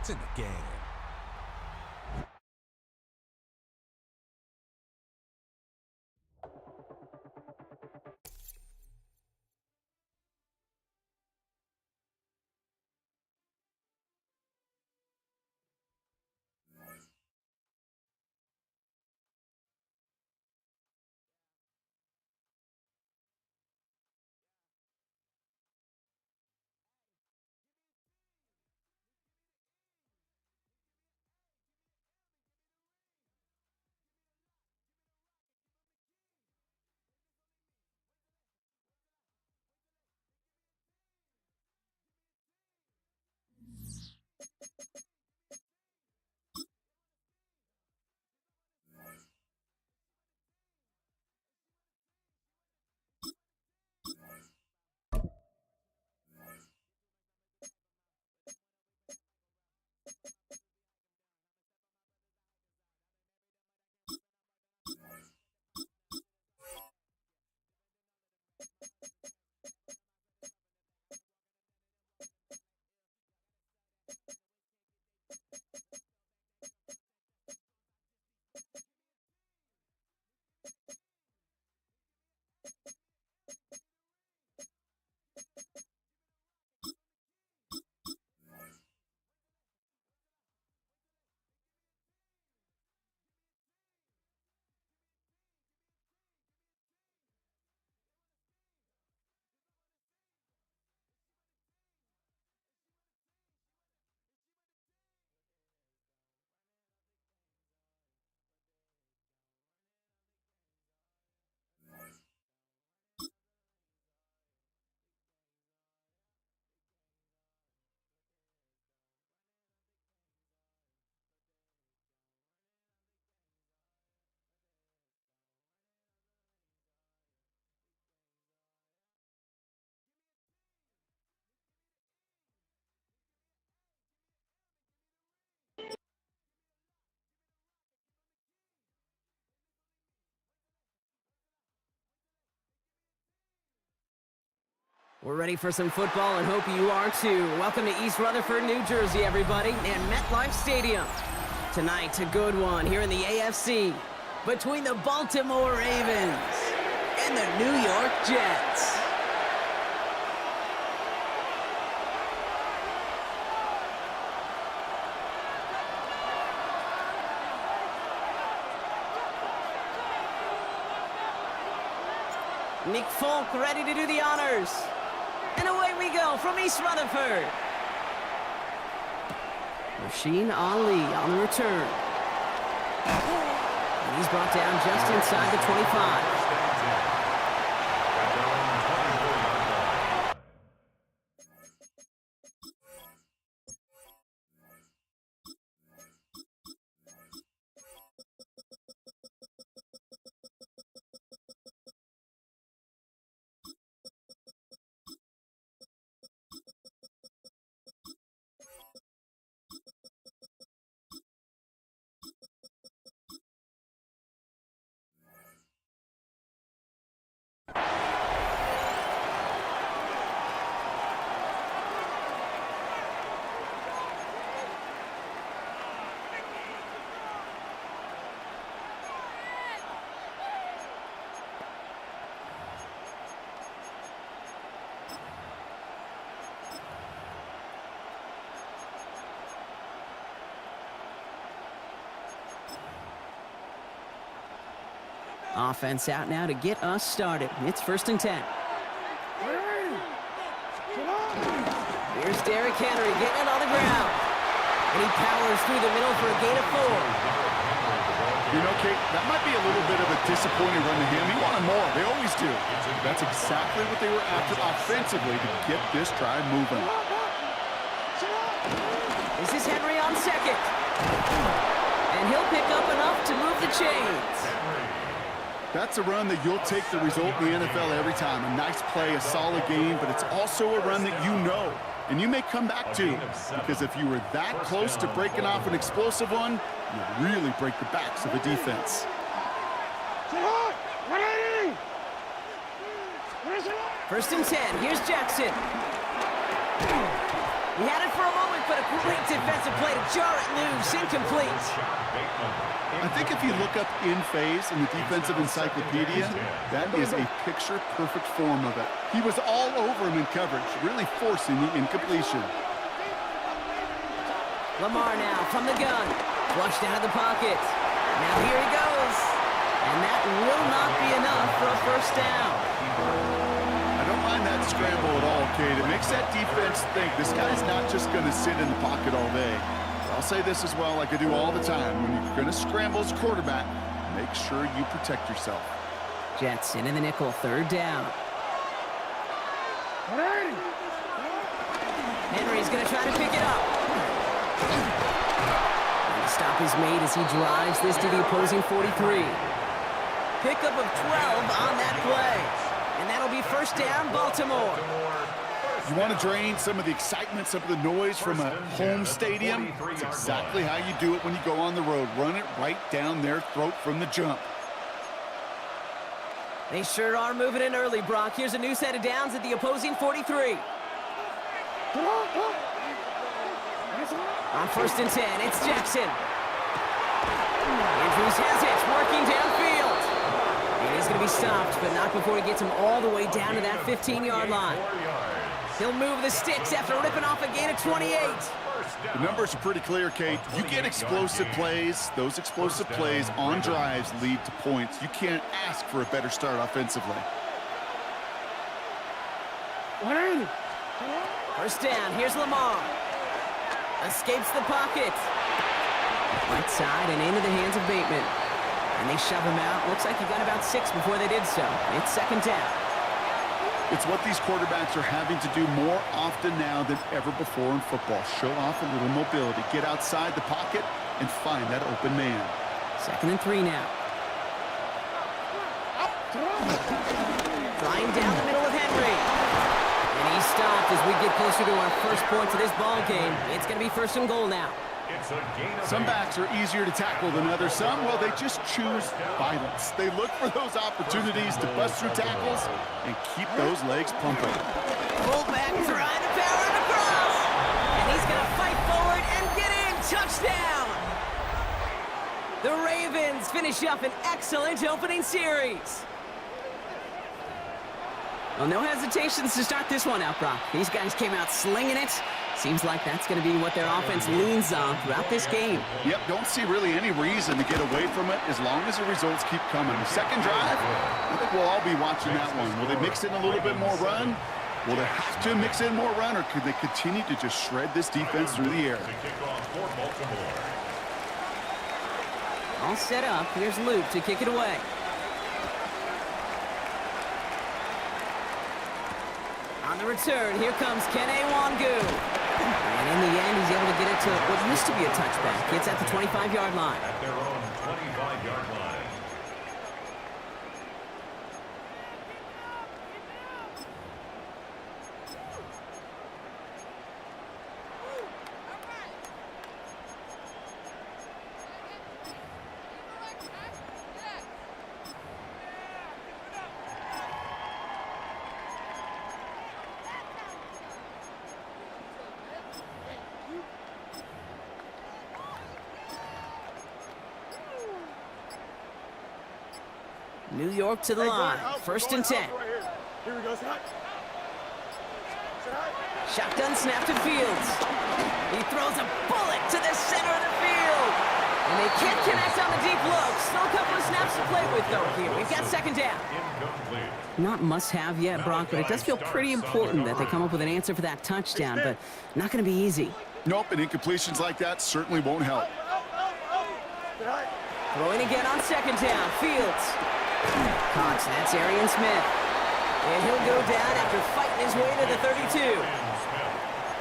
It's in the game. We're ready for some football and hope you are too. Welcome to East Rutherford, New Jersey, everybody, and MetLife Stadium. Tonight, a good one here in the AFC between the Baltimore Ravens and the New York Jets. Nick Folk ready to do the honors. And away we go from East Rutherford. Rasheen Ali on the return. And he's brought down just inside the 25. Offense out now to get us started. It's 1st and 10. Here's Derrick Henry getting it on the ground. And he powers through the middle for a gain of 4. You know, Kate, that might be a little bit of a disappointing run to him. He wanted more. They always do. That's exactly what they were after offensively to get this drive moving. This is Henry on second. And he'll pick up enough to move the chains. That's a run that you'll take the result in the NFL every time. A nice play, a solid game, but it's also a run that you know and you may come back to. Because if you were that close to breaking off an explosive one, you really break the backs of a defense. First and 10. Here's Jackson. He had it for a moment but a great defensive play to jar it loose. Incomplete. I think if you look up in phase in the defensive encyclopedia, that is a picture-perfect form of it. He was all over him in coverage, really forcing the incompletion. Lamar now from the gun. Flushed out of the pocket. Now here he goes. And that will not be enough for a first down. I don't mind that scramble at all, Kate. It makes that defense think this guy's not just going to sit in the pocket all day. I'll say this as well, like I do all the time. When you're going to scramble as quarterback, make sure you protect yourself. Jets in the nickel, third down. Henry's going to try to pick it up. And the stop is made as he drives this to the opposing 43. Pickup of 12 on that play. And that'll be first down, Baltimore. You want to drain some of the excitement, some of the noise from a home stadium? It's exactly how you do it when you go on the road. Run it right down their throat from the jump. They sure are moving in early, Brock. Here's a new set of downs at the opposing 43. On first and 10, it's Jackson. Andrews has it, working downfield. And he's going to be stopped, but not before he gets him all the way down to that 15-yard line. He'll move the sticks after ripping off a gain of 28. The numbers are pretty clear, Kate. You get explosive plays. Those explosive plays on drives lead to points. You can't ask for a better start offensively. First down, here's Lamar. Escapes the pocket. Right side and into the hands of Bateman. And they shove him out. Looks like he got about 6 before they did so. It's second down. It's what these quarterbacks are having to do more often now than ever before in football. Show off a little mobility. Get outside the pocket and find that open man. Second and 3 now. Flying down the middle of Henry. And he's stopped as we get closer to our first points of this ball game. It's going to be first and goal now. Some backs are easier to tackle than others. Some, well, they just choose violence. They look for those opportunities to bust through tackles and keep those legs pumping. Fullback trying to power it across. And he's going to fight forward and get in. Touchdown. The Ravens finish up an excellent opening series. Well, no hesitations to start this one out, Brock. These guys came out slinging it. Seems like that's going to be what their offense leans on throughout this game. Yep, don't see really any reason to get away from it as long as the results keep coming. The second drive, I think we'll all be watching that one. Will they mix in a little bit more run? Will they have to mix in more run, or could they continue to just shred this defense through the air? All set up. Here's Luke to kick it away. On the return, here comes Kene Wangu. And in the end, he's able to get it to what used to be a touchback. It's at the 25-yard line. At their own 25-yard line. New York to the line. First and 10. Here we go, Shotgun snap to Fields. He throws a bullet to the center of the field. And they can't connect on the deep look. Still a couple of snaps to play with, though, here. We've got second down. Not must-have yet, Brock, but it does feel pretty important that they come up with an answer for that touchdown, but not going to be easy. Nope, and incompletions like that certainly won't help. Throwing again on second down. Fields. Caught. That's Arian Smith. And he'll go down after fighting his way to the 32.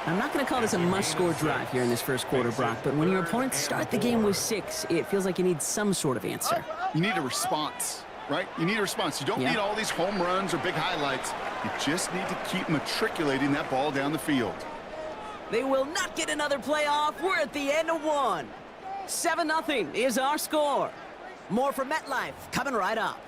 I'm not going to call this a must-score drive here in this first quarter, Brock, but when your opponents start the game with 6, it feels like you need some sort of answer. You need a response, right? You need a response. You don't need all these home runs or big highlights. You just need to keep matriculating that ball down the field. They will not get another playoff. We're at the end of one. 7-0 is our score. More from MetLife coming right up.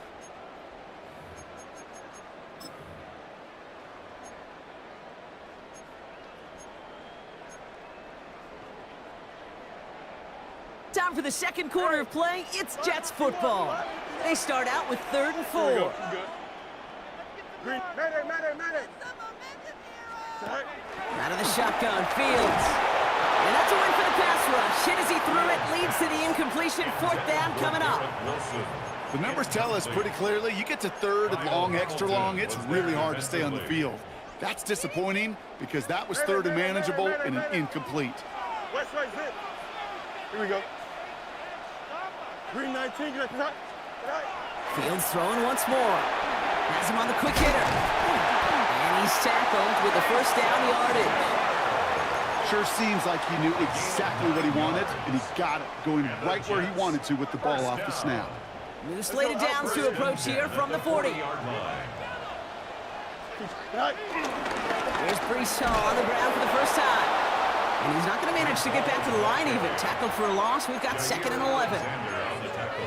time for the second quarter of play. It's Jets football. They start out with 3rd and 4. Out of the shotgun, Fields. And that's a win for the pass rush. Hit as he threw it, leads to the incompletion. 4th down coming up. The numbers tell us pretty clearly, you get to 3rd and long, extra long, it's really hard to stay on the field. That's disappointing because that was 3rd and manageable and an incomplete. Here we go. Green 19, Fields throwing once more. Has him on the quick hitter. And he's tackled with the 1st down yardage. Sure seems like he knew exactly what he wanted, and he got it, going right where he wanted to with the ball off the snap. New slated downs to approach here from the 40. Here's Brees Hall on the ground for the first time. And he's not going to manage to get back to the line even. Tackled for a loss. We've got 2nd and 11.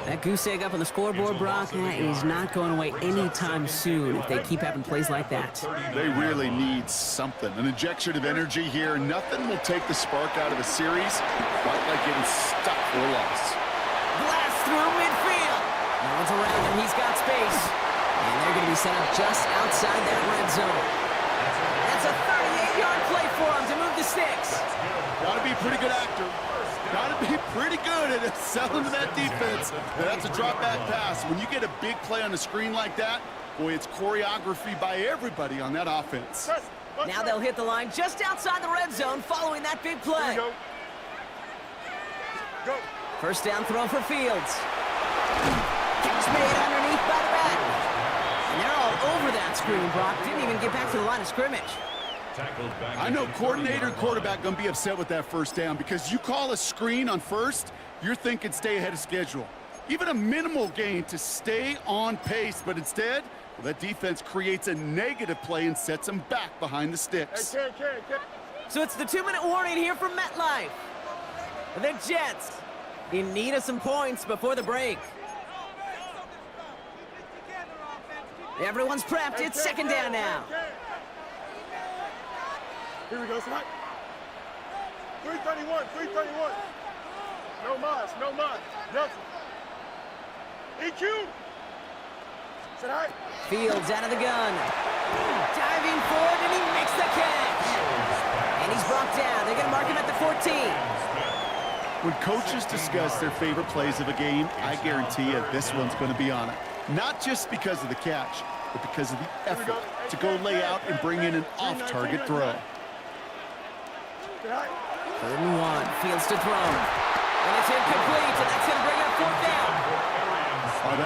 That goose egg up on the scoreboard, Brock, is not going away anytime soon if they keep having plays like that. They really need something. An injection of energy here. Nothing will take the spark out of a series quite like getting stuck for a loss. Blast through midfield. No one's around him. He's got space. And they're going to be set up just outside that red zone. That's a 38-yard play for him to move the sticks. Got to be a pretty good actor. Got to be pretty good at selling to that defense. That's a drop-back pass. When you get a big play on the screen like that, boy, it's choreography by everybody on that offense. Now they'll hit the line just outside the red zone following that big play. Go. 1st down throw for Fields. Catch made underneath by the back. And they're all over that screen, Brock. Didn't even get back to the line of scrimmage. I know coordinator and quarterback going to be upset with that 1st down because you call a screen on 1st, you're thinking stay ahead of schedule. Even a minimal gain to stay on pace, but instead, well, that defense creates a negative play and sets them back behind the sticks. So it's the 2-minute warning here from MetLife. The Jets in need of some points before the break. Everyone's prepped. It's 2nd down now. Here we go, Snap. 331. No mas. Nelson. EQ. Sit high. Fields out of the gun. Diving forward, and he makes the catch. And he's brought down. They're going to mark him at the 14. When coaches discuss their favorite plays of a game, I guarantee you this one's going to be on it. Not just because of the catch, but because of the effort to go lay out and bring in an off-target throw. 3rd and 1. Fields to throw. And it's incomplete, and that's going to bring up 4th down. Oh,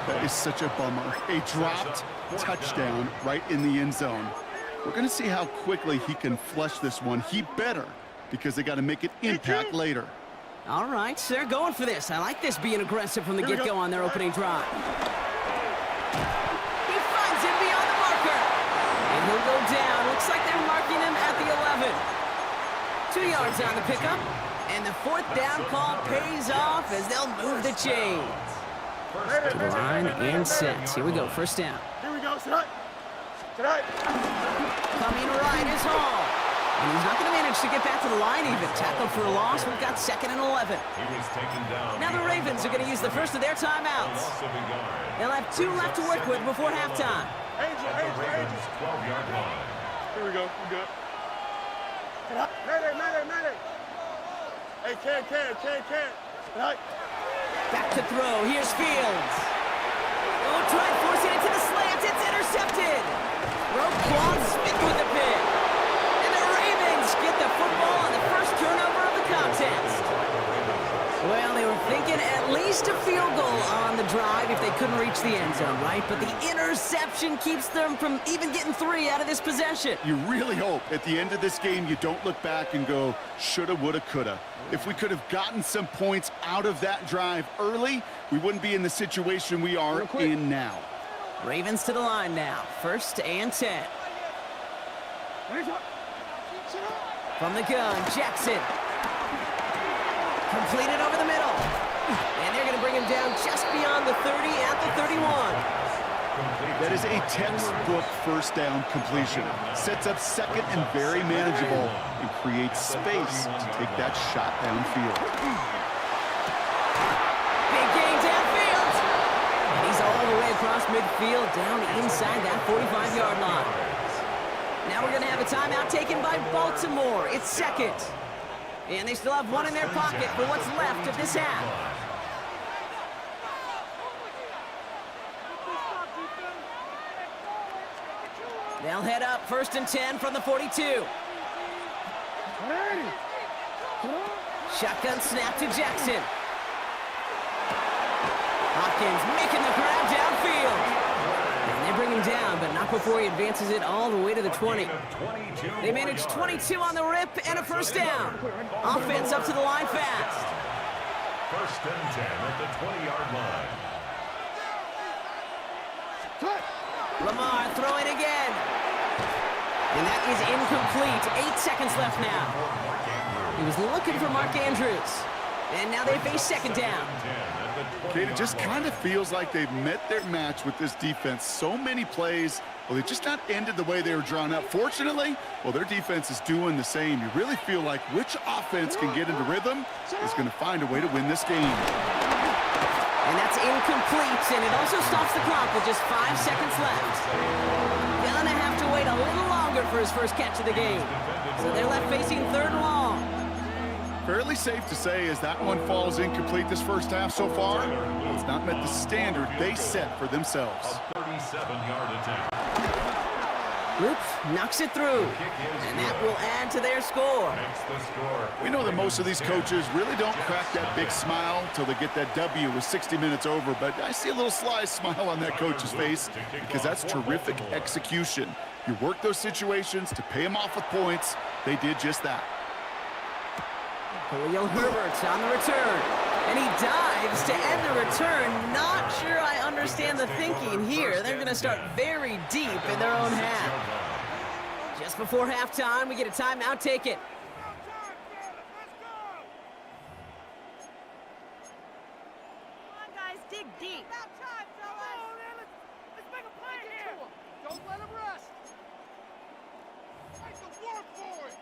that is such a bummer. A dropped touchdown right in the end zone. We're going to see how quickly he can flush this one. He better, because they got to make it impact later. All right, they're going for this. I like this being aggressive from the get-go on their opening drive. He finds him beyond the marker. And he'll go down. Looks like they're marking him at the 11. 2 yards on the pickup. And the 4th down call pays off as they'll move the chains. To the line and set. Here we go, 1st down. Here we go, Tonight. Coming right is Hall. And he's not going to manage to get back to the line even. Tackled for a loss. We've got 2nd and 11. Now the Ravens are going to use the first of their timeouts. They'll have 2 left to work with before halftime. Angel. 12-yard line. Here we go. We good. Mayday. Hey, can. Tonight. Back to throw. Here's Fields. Oh, try forcing it to the slant. It's intercepted. Roquan Smith with the pick. And the Ravens get the football on the first turnover of the contest. Well, they were thinking at least a field goal on the drive if they couldn't reach the end zone, right? But the interception keeps them from even getting 3 out of this possession. You really hope at the end of this game you don't look back and go, shoulda, woulda, coulda. If we could have gotten some points out of that drive early, we wouldn't be in the situation we are in now. Ravens to the line now. 1st and 10. From the gun, Jackson. Completed over the middle. And they're going to bring him down just beyond the 30 at the 31. That is a textbook 1st down completion. Sets up 2nd and very manageable and creates space to take that shot downfield. midfield down inside that 45-yard line. Now we're going to have a timeout taken by Baltimore. It's second. And they still have one in their pocket for what's left of this half. They'll head up 1st and 10 from the 42. Shotgun snap to Jackson. Hopkins making the grab downfield. And they bring him down, but not before he advances it all the way to the 20. They manage 22 on the rip and a first down. Offense up to the line fast. 1st and 10 at the 20-yard line. Lamar throwing again. And that is incomplete. 8 seconds left now. He was looking for Mark Andrews. And now they face second down. Kate, it just kind of feels like they've met their match with this defense. So many plays, well, they just not ended the way they were drawn up. Fortunately, well, their defense is doing the same. You really feel like which offense can get into rhythm is going to find a way to win this game. And that's incomplete, and it also stops the clock with just 5 seconds left. Gonna have to wait a little longer for his first catch of the game. So they're left facing 3rd and long. Fairly safe to say as that one falls incomplete this first half so far, it's not met the standard they set for themselves. A 37-yard attempt. Oops, knocks it through. And that will add to their score. Makes the score. We know that most of these coaches really don't crack that big smile till they get that W with 60 minutes over, but I see a little sly smile on that coach's face because that's terrific execution. You work those situations to pay them off with points. They did just that. Khalil Herbert on the return. And he dives to end the return. Not sure I understand the thinking here. They're going to start very deep in their own half. Just before halftime, we get a timeout taken. Come on, guys, dig deep. About time, fellas. Let's make a play here. Don't let him rest. Make them work for it.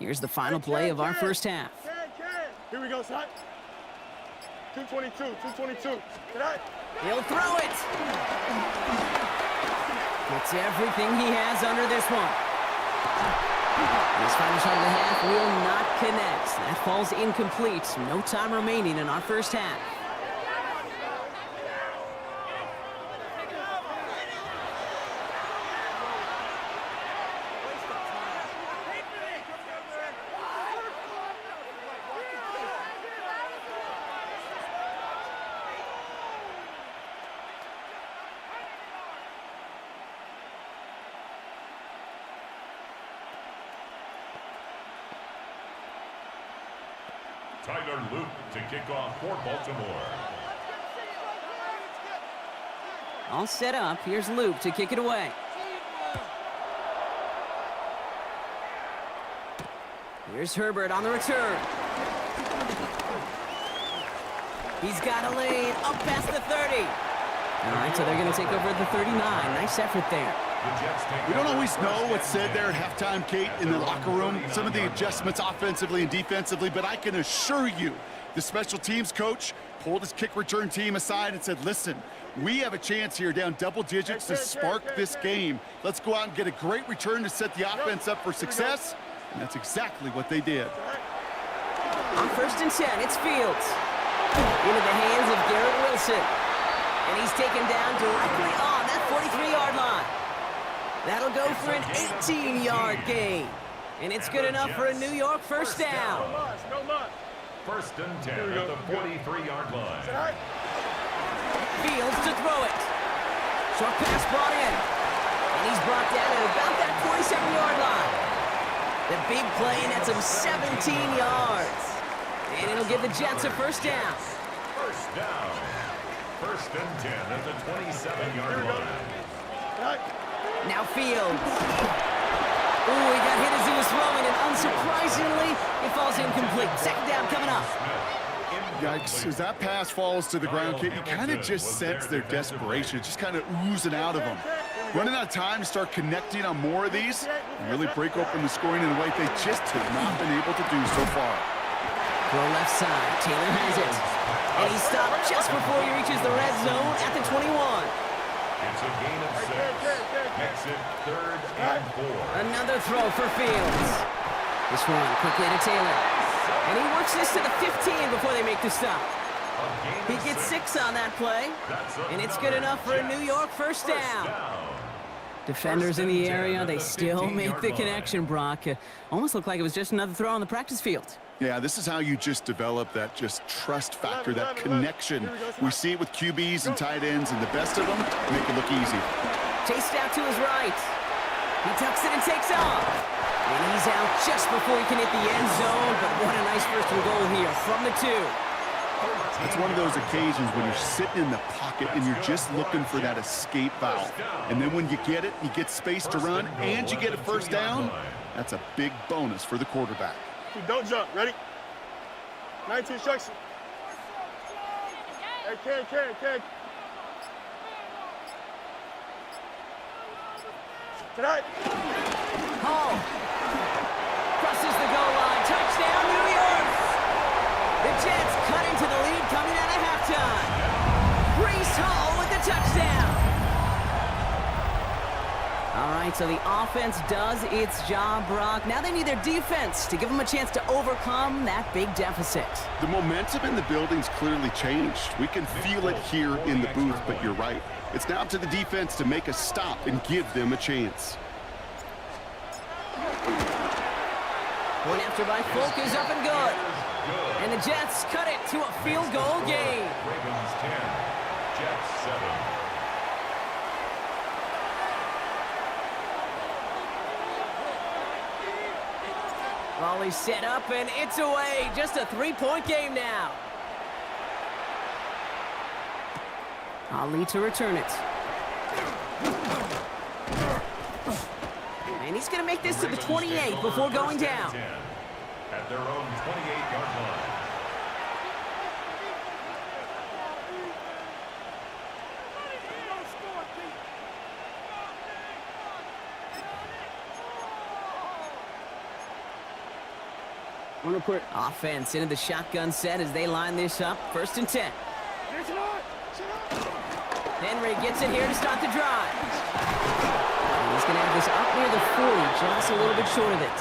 Here's the final play of our first half. Here we go, son. 222. He'll throw it. Gets everything he has under this one. This final shot of the half will not connect. That falls incomplete. No time remaining in our first half. Tyler Luke to kick off for Baltimore. All set up. Here's Luke to kick it away. Here's Herbert on the return. He's got a lane up past the 30. All right, so they're going to take over at the 39. Nice effort there. We don't always know what's said there at halftime, Kate, in the locker room. Some of the adjustments offensively and defensively, but I can assure you the special teams coach pulled his kick return team aside and said, listen, we have a chance here down double digits to spark this game. Let's go out and get a great return to set the offense up for success, and that's exactly what they did. On 1st and 10, it's Fields. Into the hands of Garrett Wilson. And he's taken down directly on that 43-yard line. That'll go for an 18-yard gain. And it's good enough for a New York first down. No muss. 1st and 10 at the 43-yard line. Fields to throw it. Short pass brought in. And he's brought down at about that 47-yard line. The big play nets him 17 yards. And it'll give the Jets a first down. First down. 1st and 10 at the 27-yard line. Now Fields. Ooh, he got hit as he was throwing, and unsurprisingly, it falls incomplete. Second down coming up. Yikes. As that pass falls to the ground, Kate, you kind of just sense their desperation. It's just kind of oozing out of them. Running out of time to start connecting on more of these and really break open the scoring in a way they just have not been able to do so far. Throw left side. Taylor has it. And he stopped just before he reaches the red zone at the 21. It's a gain of 6. Makes it 3rd and 4. Another throw for Fields. This one quickly to Taylor. And he works this to the 15 before they make the stop. He gets 6 on that play. And it's good enough for a New York first down. Defenders in the area, they still make the connection, Brock. Almost looked like it was just another throw on the practice field. Yeah, this is how you just develop that just trust factor, that connection. We see it with QBs and tight ends, and the best of them make it look easy. Chased out to his right. He tucks it and takes off. And he's out just before he can hit the end zone, but what a nice first and goal here from the 2. It's one of those occasions when you're sitting in the pocket and you're just looking for that escape valve. And then when you get it, you get space to run, and you get a first down, that's a big bonus for the quarterback. Don't jump. Ready? 19 instruction. Hey, Ken. Tonight. Hall crosses the goal line. Touchdown, New York! The Jets cut into the lead coming out of halftime. Breece Hall with the touchdown. All right, so the offense does its job, Brock. Now they need their defense to give them a chance to overcome that big deficit. The momentum in the building's clearly changed. We can feel it here in the booth, but you're right. It's now up to the defense to make a stop and give them a chance. Point after by Folk is up and good. And the Jets cut it to a field goal game. Ravens 10, Jets 7. Volley set up, and it's away. Just a 3-point game now. Ali to return it. And he's going to make this to the 28 before going down. At their own 28-yard line. Offense into the shotgun set as they line this up. 1st and 10. Henry gets it here to start the drive. And he's going to have this up near the 40, just a little bit short of it.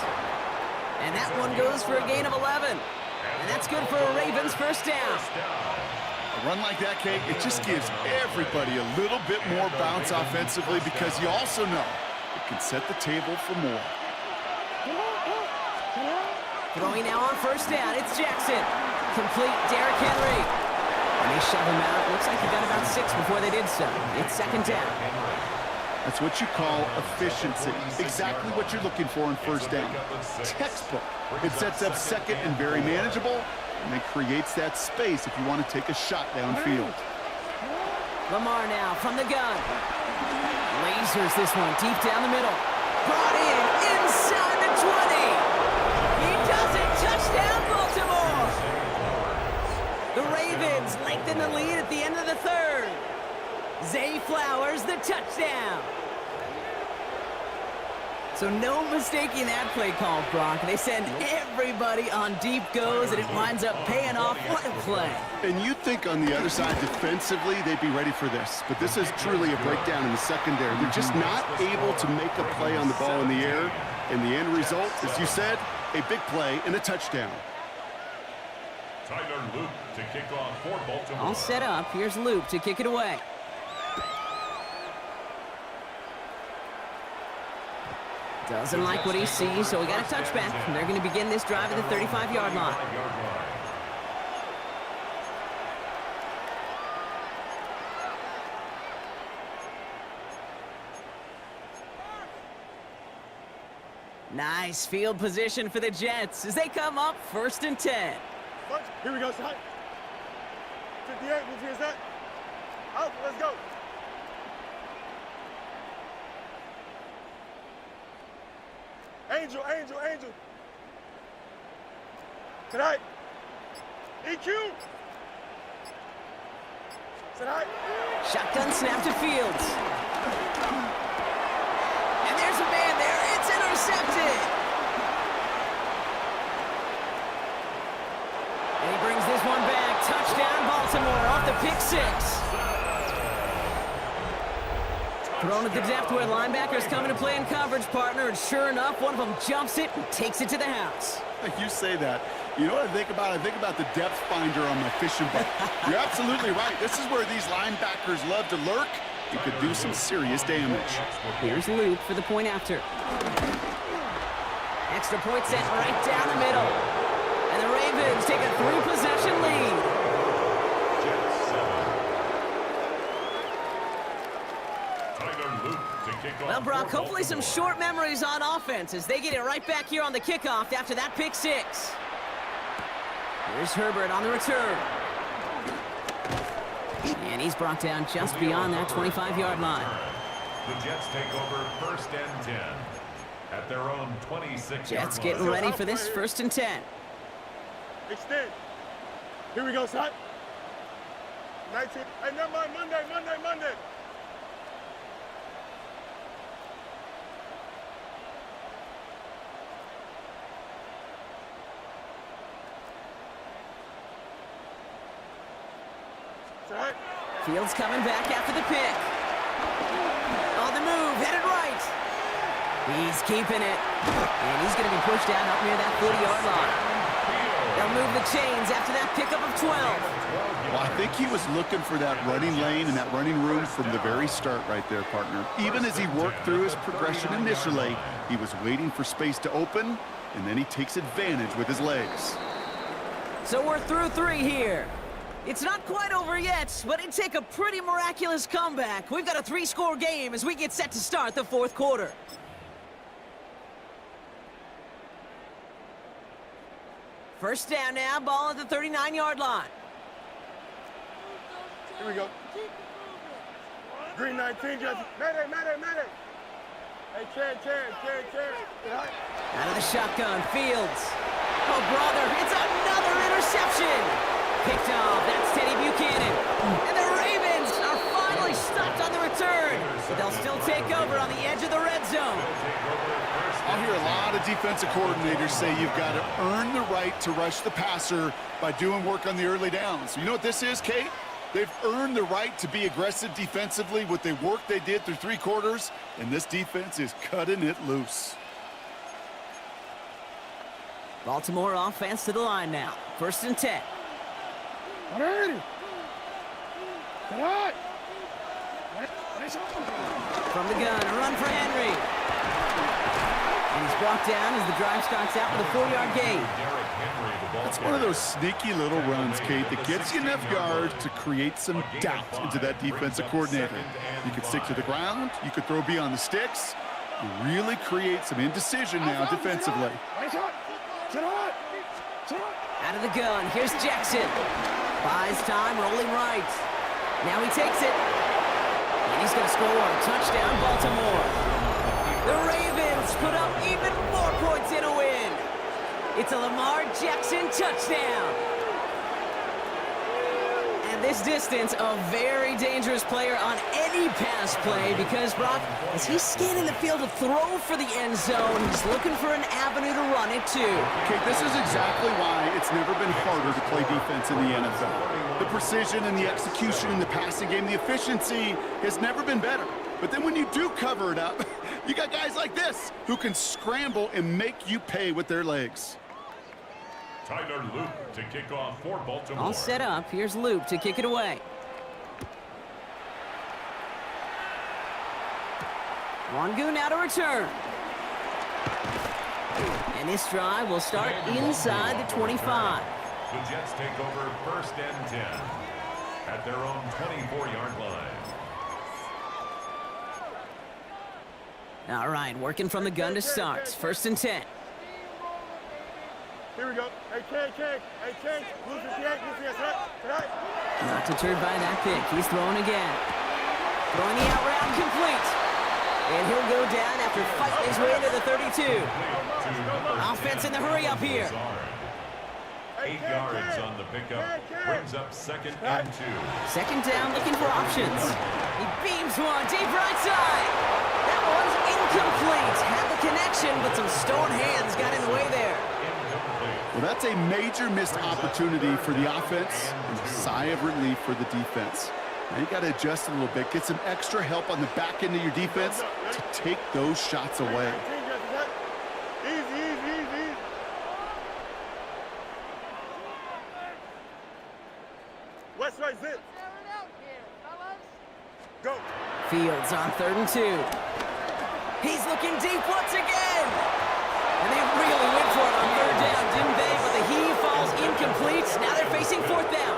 And that one goes for a gain of 11. And that's good for a Ravens first down. A run like that, Kate, it just gives everybody a little bit more bounce offensively because you also know it can set the table for more. Throwing now on first down, it's Jackson. Complete, Derrick Henry. And they shove him out. Looks like he got about 6 before they did so. It's 2nd down. That's what you call efficiency. Exactly what you're looking for in first down. Textbook. It sets up 2nd and very manageable, and it creates that space if you want to take a shot downfield. Lamar now from the gun. Lasers this one deep down the middle. Brought in inside the 20. He does it. Touchdown, Baltimore. The Ravens lengthen the lead at the end of the 3rd. Zay Flowers, the touchdown. So no mistaking that play call, Brock. They send everybody on deep goes, and it winds up paying off. What a play. And you'd think on the other side, defensively, they'd be ready for this. But this is truly a breakdown in the secondary. They're just not able to make a play on the ball in the air. And the end result, as you said, a big play and a touchdown. Tyler Luke to kick off for Baltimore. All set up. Here's Luke to kick it away. Doesn't like what he sees, so we got a touchback. And they're going to begin this drive at the 35-yard line. Nice field position for the Jets as they come up 1st and 10. Here we go, son. 58, move here, set. Out, let's go. Angel. Tonight. EQ. Shotgun snap to Fields. And there's a man there. It's intercepted. And he brings this one back. Touchdown, Baltimore, off the pick six. Thrown at the depth where linebackers coming to play in coverage, partner, and sure enough, one of them jumps it and takes it to the house. You say that. You know what I think about? I think about the depth finder on my fishing boat. You're absolutely right. This is where these linebackers love to lurk. It could do some serious damage. Here's Luke for the point after. Extra point set right down the middle. And the Ravens take a 3-possession lead. Well, Brock, hopefully some short memories on offense as they get it right back here on the kickoff after that pick six. Here's Herbert on the return. And he's brought down just beyond that 25-yard line. The Jets take over 1st and 10 at their own 26-yard line. Jets getting ready for this 1st and 10. Extend. Here we go, son. 19. Hey, never mind. Monday. Fields coming back after the pick. On the move, headed right. He's keeping it. And he's going to be pushed down up near that 40-yard line. They'll move the chains after that pickup of 12. Well, I think he was looking for that running lane and that running room from the very start right there, partner. Even as he worked through his progression initially, he was waiting for space to open, and then he takes advantage with his legs. So we're through 3 here. It's not quite over yet, but it'd take a pretty miraculous comeback. We've got a 3-score game as we get set to start the 4th quarter. First down now, ball at the 39-yard line. Here we go. Green 19, Jesse. Mayday. Hey, Chad. Out of the shotgun, Fields. Oh, brother, it's another interception. Picked off, that's Teddy Buchanan. And the Ravens are finally stopped on the return. But they'll still take over on the edge of the red zone. I'll hear a lot of defensive coordinators say you've got to earn the right to rush the passer by doing work on the early downs. You know what this is, Kate? They've earned the right to be aggressive defensively with the work they did through 3 quarters, and this defense is cutting it loose. Baltimore offense to the line now. 1st and 10. From the gun, a run for Henry. And he's brought down as the drive starts out with a 4-yard gain. That's one of those sneaky little runs, Kate, that gets you enough yards to create some doubt into that defensive coordinator. You could stick to the ground, you could throw beyond the sticks, you really create some indecision now defensively. Out of the gun, here's Jackson. Buys time, rolling right. Now he takes it. And he's going to score. Touchdown, Baltimore. The Ravens put up even more points in a win. It's a Lamar Jackson touchdown. And this distance, a very dangerous player on any pass play because, Brock, as he's scanning the field to throw for the end zone, he's looking for an avenue to run it to. Okay, this is exactly why it's never been harder to play defense in the NFL. The precision and the execution in the passing game, the efficiency has never been better. But then when you do cover it up, you got guys like this who can scramble and make you pay with their legs. Tyler Luke to kick off for Baltimore. All set up. Here's Luke to kick it away. Wangu now to return. And this drive will start inside the 25. The Jets take over 1st and 10 at their own 24-yard line. All right, working from the gun to start. 1st and 10. Here we go. Hey, King. Lose his Not deterred by that pick. He's throwing again. Throwing the out route complete. And he'll go down after fighting his way into the 32. Offense in the hurry up here. 8 yards on the pickup. Brings up 2nd and 2. Second down, looking for options. He beams one deep right side. That one's incomplete. Had the connection, but some stone hands got in the way there. Well, that's a major missed opportunity for the offense and a sigh of relief for the defense. Now you got to adjust a little bit, get some extra help on the back end of your defense to take those shots away. Easy. West right zip. Go. Fields on 3rd and 2. He's looking deep once again. And they really went for it on 3rd down, didn't they? But the heave falls incomplete. Now they're facing 4th down.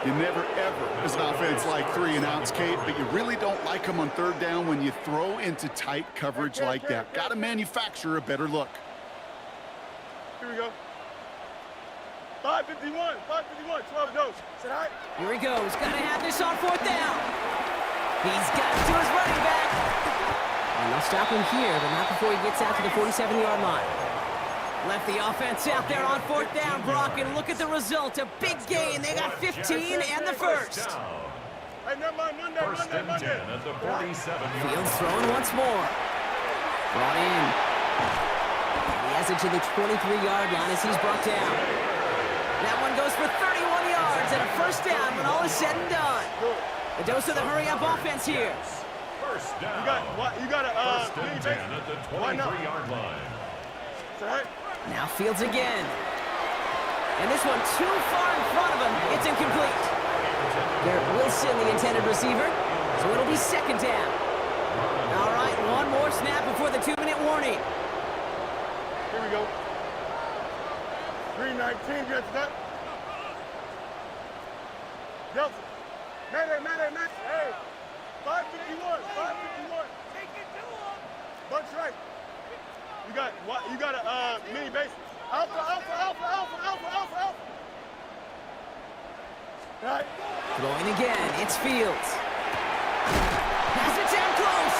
You never, ever, as an offense, like 3-and-outs, Kate, but you really don't like them on 3rd down when you throw into tight coverage like that. Got to manufacture a better look. Here we go. 551, 12 goes. Sit high. Here he goes. Got to have this on 4th down. He's got it to his running back. And they'll stop him here, but not before he gets out to the 47-yard line. Left the offense out there on 4th down, Brock, and look at the result. A big gain. They got 15 and the first. Hey, never mind, Monday. First and 10 at the 47-yard line. Fields throwing once more. Brought in. He has it to the 23-yard line as he's brought down. That one goes for 31 yards and a first down when all is said and done. A dose of the hurry-up offense here. First down. You got First and 10 at the 23-yard line. Sit high. Now Fields again. And this one too far in front of him. It's incomplete. Garrett Wilson, the intended receiver. So it'll be 2nd down. All right, one more snap before the 2-minute warning. Here we go. 319 gets that. Delta. Matt. Hey. 551. Take it to him. Bunch right. You got a mini base. Alpha. Right. Throwing again, it's Fields. Pass it down close.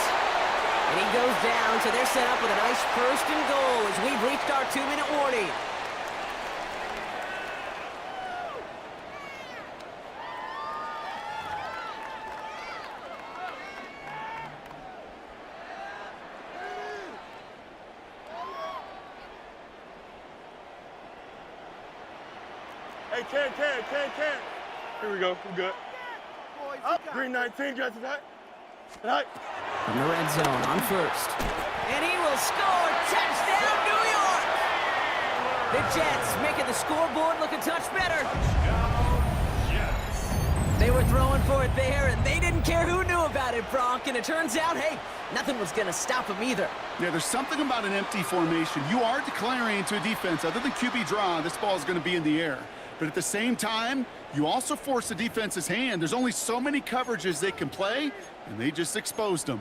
And he goes down, so they're set up with a nice 1st and goal as we've reached our 2-minute warning. Hey, can. Here we go. We're good. Up. 319 gets that. Right. From the red zone on 1st. And he will score. Touchdown, New York! The Jets making the scoreboard look a touch better. They were throwing for it there, and they didn't care who knew about it, Bronk. And it turns out, hey, nothing was going to stop them either. Yeah, there's something about an empty formation. You are declaring to a defense, other than QB draw, this ball is going to be in the air. But at the same time, you also force the defense's hand. There's only so many coverages they can play, and they just exposed them.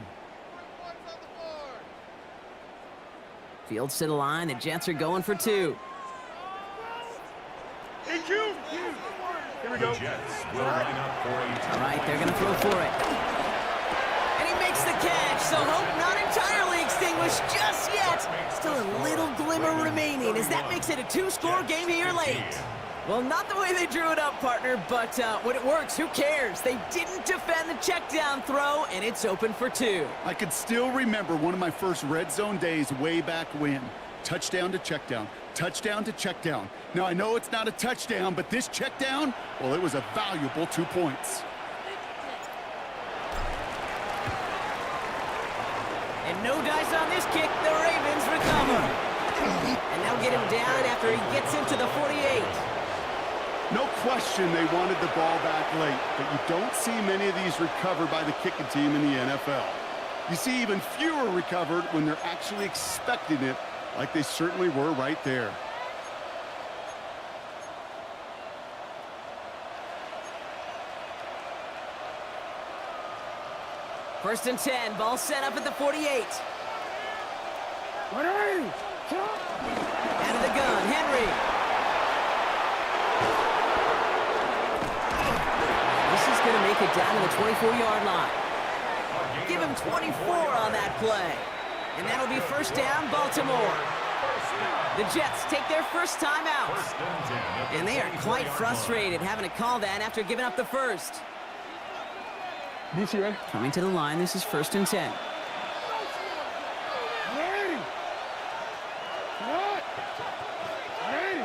Fields to the line. The Jets are going for 2. EQ. Here we go. The Jets will line up for a All right, they're going to throw for it. And he makes the catch, so hope not entirely extinguished just yet. Still a little glimmer remaining as that makes it a 2-score game here late. Well, not the way they drew it up, partner, but when it works, who cares? They didn't defend the check down throw, and it's open for 2. I could still remember one of my first red zone days way back when. Touchdown to check down. Touchdown to check down. Now, I know it's not a touchdown, but this check down, well, it was a valuable 2 points. And no dice on this kick. The Ravens recover. And they'll get him down after he gets into the 48. No question they wanted the ball back late, but you don't see many of these recovered by the kicking team in the NFL. You see even fewer recovered when they're actually expecting it, like they certainly were right there. First and 10, ball set up at the 48. Out of the gun, Henry. This is going to make it down to the 24-yard line. Give him 24 on that play. And that'll be first down, Baltimore. The Jets take their first time out. First and 10 at the And they are quite 24-yard frustrated having to call that after giving up the first. DC, ready? Coming to the line, this is first and 10. Ready. Ready.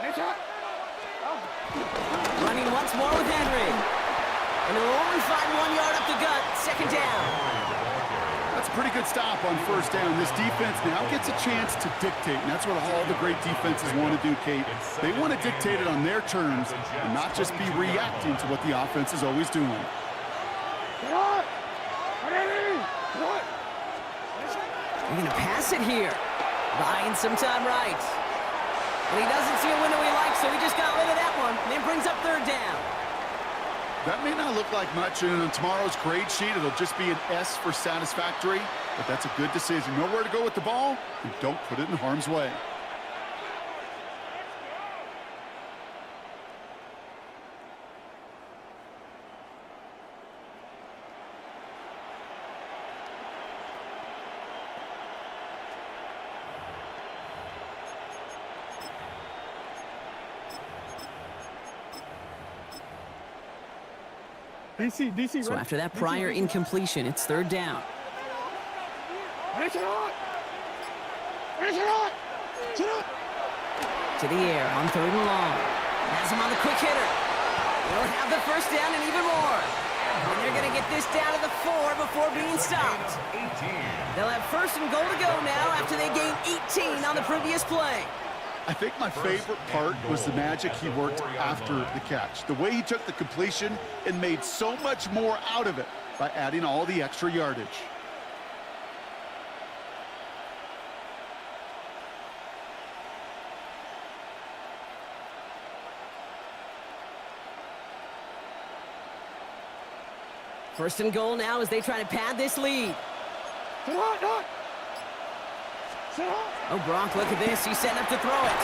Ready. Running once more with Henry. And they'll only find 1 yard up the gut. Second down. That's a pretty good stop on first down. This defense now gets a chance to dictate, and that's what all the great defenses want to do, Kate. They want to dictate it on their terms and not just be reacting to what the offense is always doing. They're going to pass it here. Buying some time right. And he doesn't see a window he likes, so he just got rid of that one. And it brings up third down. That may not look like much, and on tomorrow's grade sheet, it'll just be an S for satisfactory, but that's a good decision. Know where to go with the ball, and don't put it in harm's way. DC, So after that prior incompletion, it's third down. To the air on third and long. Has him on the quick hitter. They'll have the first down and even more. And they're going to get this down to the 4 before being stopped. They'll have first and goal to go now after they gained 18 on the previous play. I think my favorite part was the magic he worked after the catch. The way he took the completion and made so much more out of it by adding all the extra yardage. First and goal now as they try to pad this lead. Oh, Gronk, look at this. He's setting up to throw it.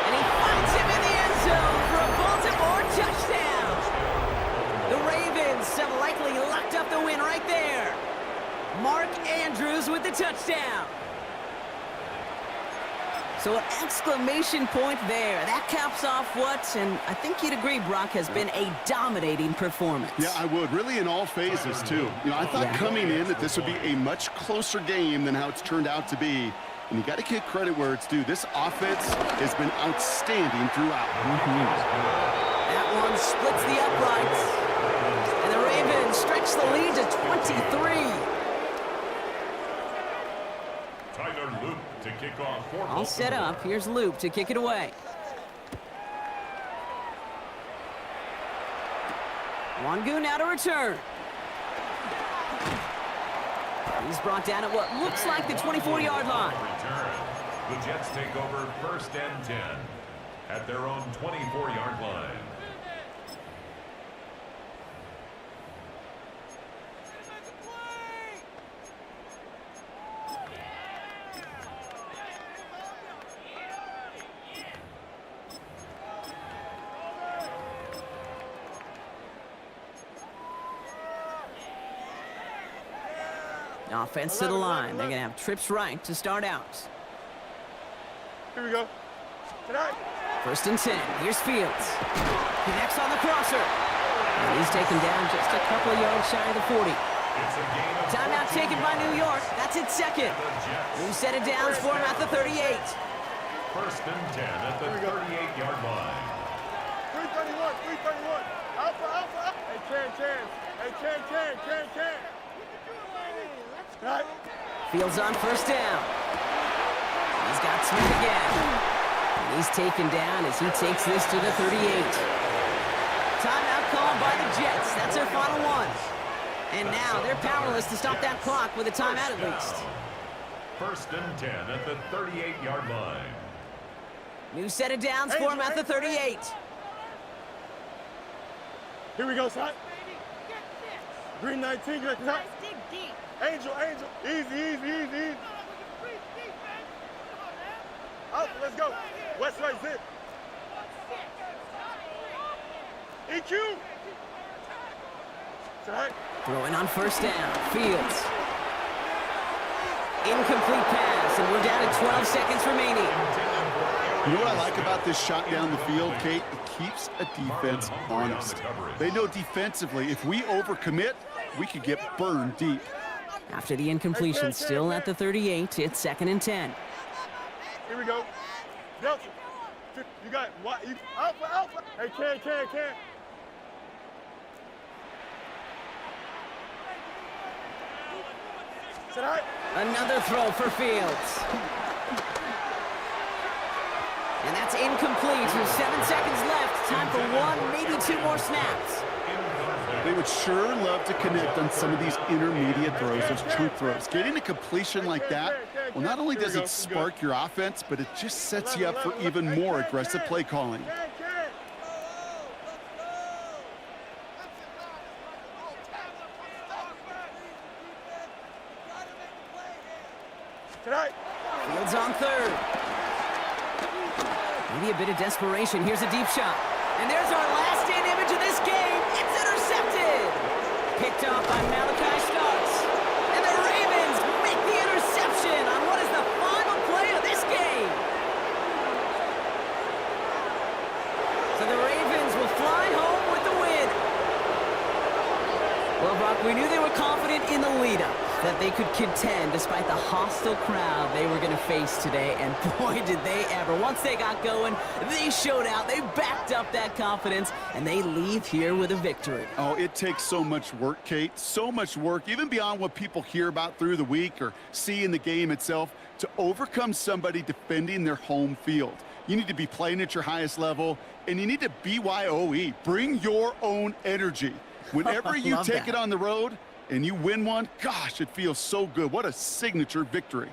And he finds him in the end zone for a Baltimore touchdown. The Ravens have likely locked up the win right there. Mark Andrews with the touchdown. So an exclamation point there. That caps off what, and I think you'd agree, Brock, has been a dominating performance. Yeah, I would. Really in all phases, too. You know, I thought coming in that this would be a much closer game than how it's turned out to be. And you got to give credit where it's due. This offense has been outstanding throughout. That one splits the uprights. And the Ravens stretch the lead to 23. Tyler Luke to kick off for All set up. Here's Luke to kick it away. Wangu now to return. He's brought down at what looks like the 24-yard line. The Jets take over first and 10 at their own 24-yard line. Offense to the line. They're going to have trips right to start out. Here we go. Tonight. First and 10. Here's Fields. Connects on the crosser. And he's taken down just a couple of yards shy of the 40. Timeout taken by New York. That's its second. New set of downs for him at the 38. First and 10 at the 38-yard line. 331. Alpha. Hey, Chan. Hey, Chan. Right. Fields on first down. He's got Smith again. And he's taken down as he takes this to the 38. Timeout called by the Jets. That's their final one. And now they're powerless to stop that clock with a timeout at least. First and 10 at the 38-yard line. New set of downs for him at the 38. Here we go, son. Green 19, get the top. Dig deep. Angel. Easy. Up, let's go. West right zip. EQ. Throwing on first down. Fields. Incomplete pass. pass, and we're down to 12 seconds remaining. You know what I like about this shot down the field, Kate? It keeps a defense honest. They know defensively, if we overcommit, we could get burned deep. After the incompletion, still at the 38, it's 2nd and 10. Here we go. Delta. You got what? You alpha. Hey, can. Sit high. Another throw for Fields. And that's incomplete. 7 seconds left. Time for 1, maybe 2 more snaps. They would sure love to connect on some of these intermediate throws, those chunk throws. Getting a completion like that, well, not only does it spark your offense, but it just sets you up for even more aggressive play calling. Fields on 3rd. Maybe a bit of desperation. Here's a deep shot. And there's our last stand image of this game. It's intercepted. Picked off by Malachi Starks. And the Ravens make the interception on what is the final play of this game. So the Ravens will fly home with the win. Well, Brock, we knew they were confident in the lead-up, that they could contend despite the hostile crowd they were going to face today. And boy, did they ever. Once they got going, they showed out. They backed up that confidence, and they leave here with a victory. Oh, it takes so much work, Kate. So much work, even beyond what people hear about through the week or see in the game itself, to overcome somebody defending their home field. You need to be playing at your highest level, and you need to BYOE. Bring your own energy. Whenever you take it on the road and you win one, gosh, it feels so good. What a signature victory.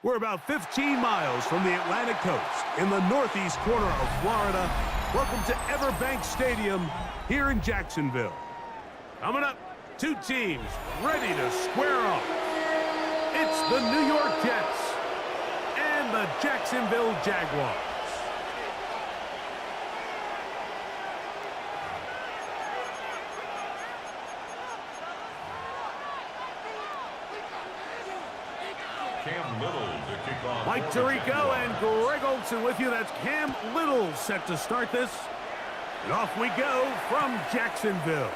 We're about 15 miles from the Atlantic coast in the northeast corner of Florida. Welcome to Everbank Stadium here in Jacksonville. Coming up, two teams ready to square off. It's the New York Jets and the Jacksonville Jaguars. Cam Little to kick off. Mike Tirico and Greg Olson with you. That's Cam Little set to start this. And off we go from Jacksonville.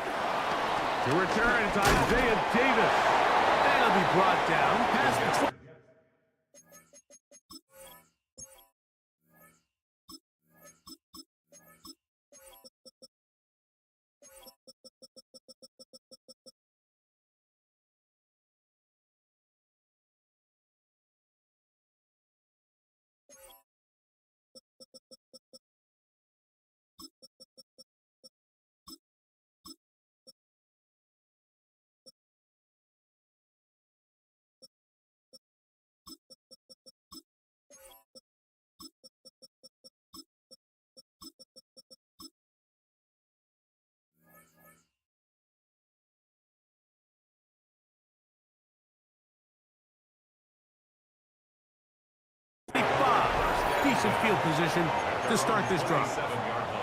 To return, it's Isaiah Davis. That'll be brought down past the 20. Decent field position to start this drive. 7-yard line.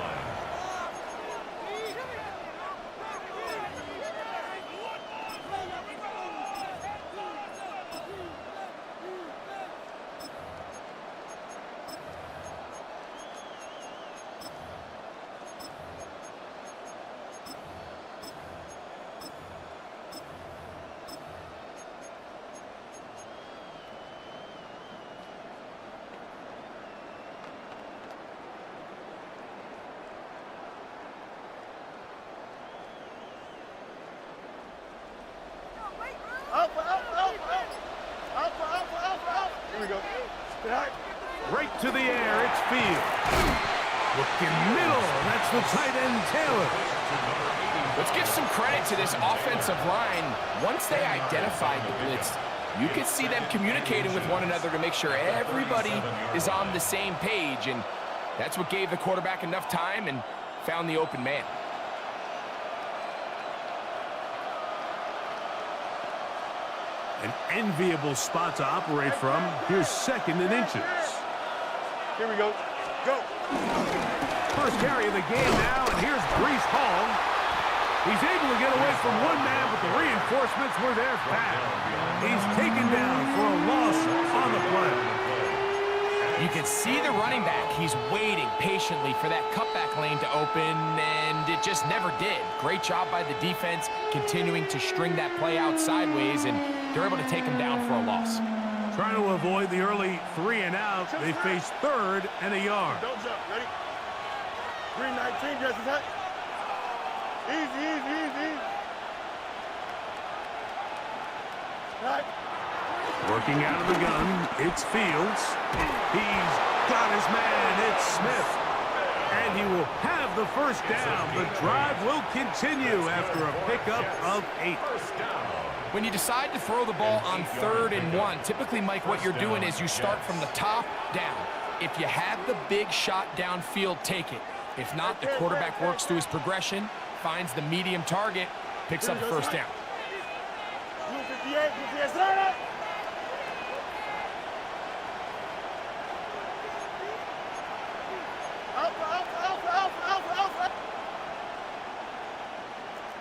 Here we go. Right to the air, it's Field. Looking middle, that's the tight end, Taylor. Let's give some credit to this offensive line. Once they identified the blitz, you could see them communicating with one another to make sure everybody is on the same page, and that's what gave the quarterback enough time and found the open man. An enviable spot to operate from. Here's 2nd and inches. Here we go. Go. First carry of the game now, and here's Breece Hall. He's able to get away from one man, but the reinforcements were there fast. He's taken down for a loss on the play. You can see the running back. He's waiting patiently for that cutback lane to open, and it just never did. Great job by the defense, continuing to string that play out sideways, and they're able to take him down for a loss. Trying to avoid the early 3 and out, they face 3rd and a yard. Don't jump. Ready? Green 19, just attack. Easy, easy, easy. Right. Working out of the gun, it's Fields. He's got his man, it's Smith. And he will have the first down. The drive will continue after a pickup of 8. First down. When you decide to throw the ball on 3rd and 1, typically, Mike, what you're doing is you start from the top down. If you have the big shot downfield, take it. If not, the quarterback works through his progression, finds the medium target, picks up the first down. 58, 58,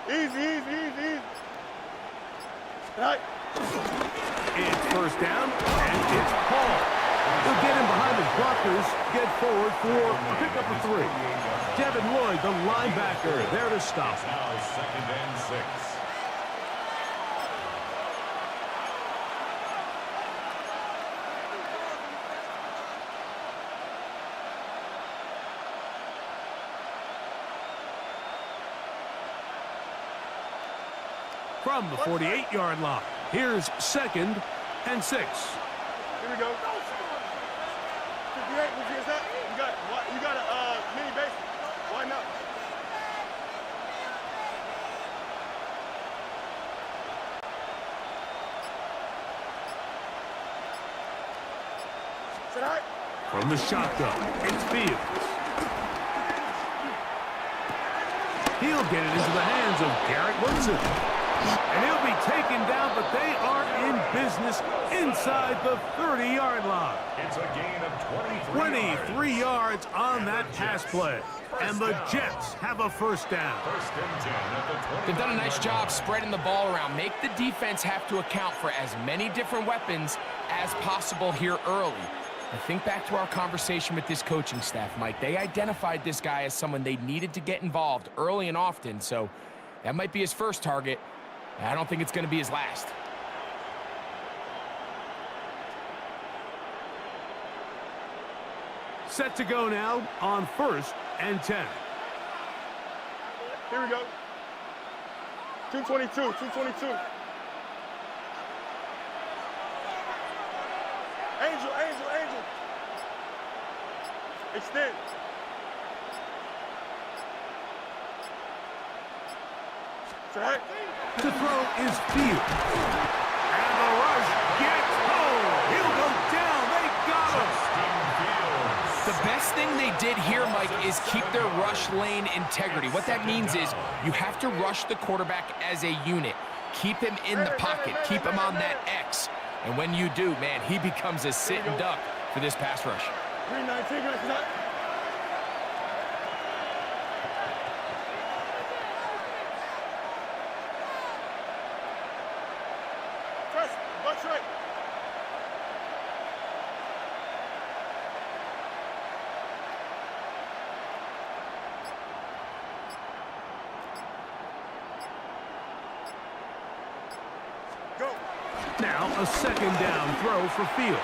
Easy, easy, easy. Right. It's first down, and it's Paul. He'll get him behind his blockers, get forward for a pickup of 3. Devin Lloyd, the linebacker, there to stop. Now 2nd and 6. From the 48-yard line, here's 2nd and 6. Here we go. 58, what's that? You got a mini base. Why not? Sit high. From the shotgun, it's Fields. He'll get it into the hands of Garrett Woodson. And he'll be taken down, but they are in business inside the 30-yard line. It's a gain of 23 yards on that pass play. And the Jets have a first down. First and 10 at the 20. They've done a nice job spreading the ball around. Make the defense have to account for as many different weapons as possible here early. I think back to our conversation with this coaching staff, Mike. They identified this guy as someone they needed to get involved early and often, so that might be his first target. I don't think it's going to be his last. Set to go now on 1st and 10. Here we go. 222, 222. Angel, angel, angel. Extend. Set. To throw is Fields. And the rush gets home. He'll go down. They got him. The best thing they did here, Mike, is keep their rush lane integrity. What that means is you have to rush the quarterback as a unit. Keep him in the pocket. Keep him on that X. And when you do, man, he becomes a sit and duck for this pass rush. 319, guys. Press, butt right. Go. Now a second down throw for Fields.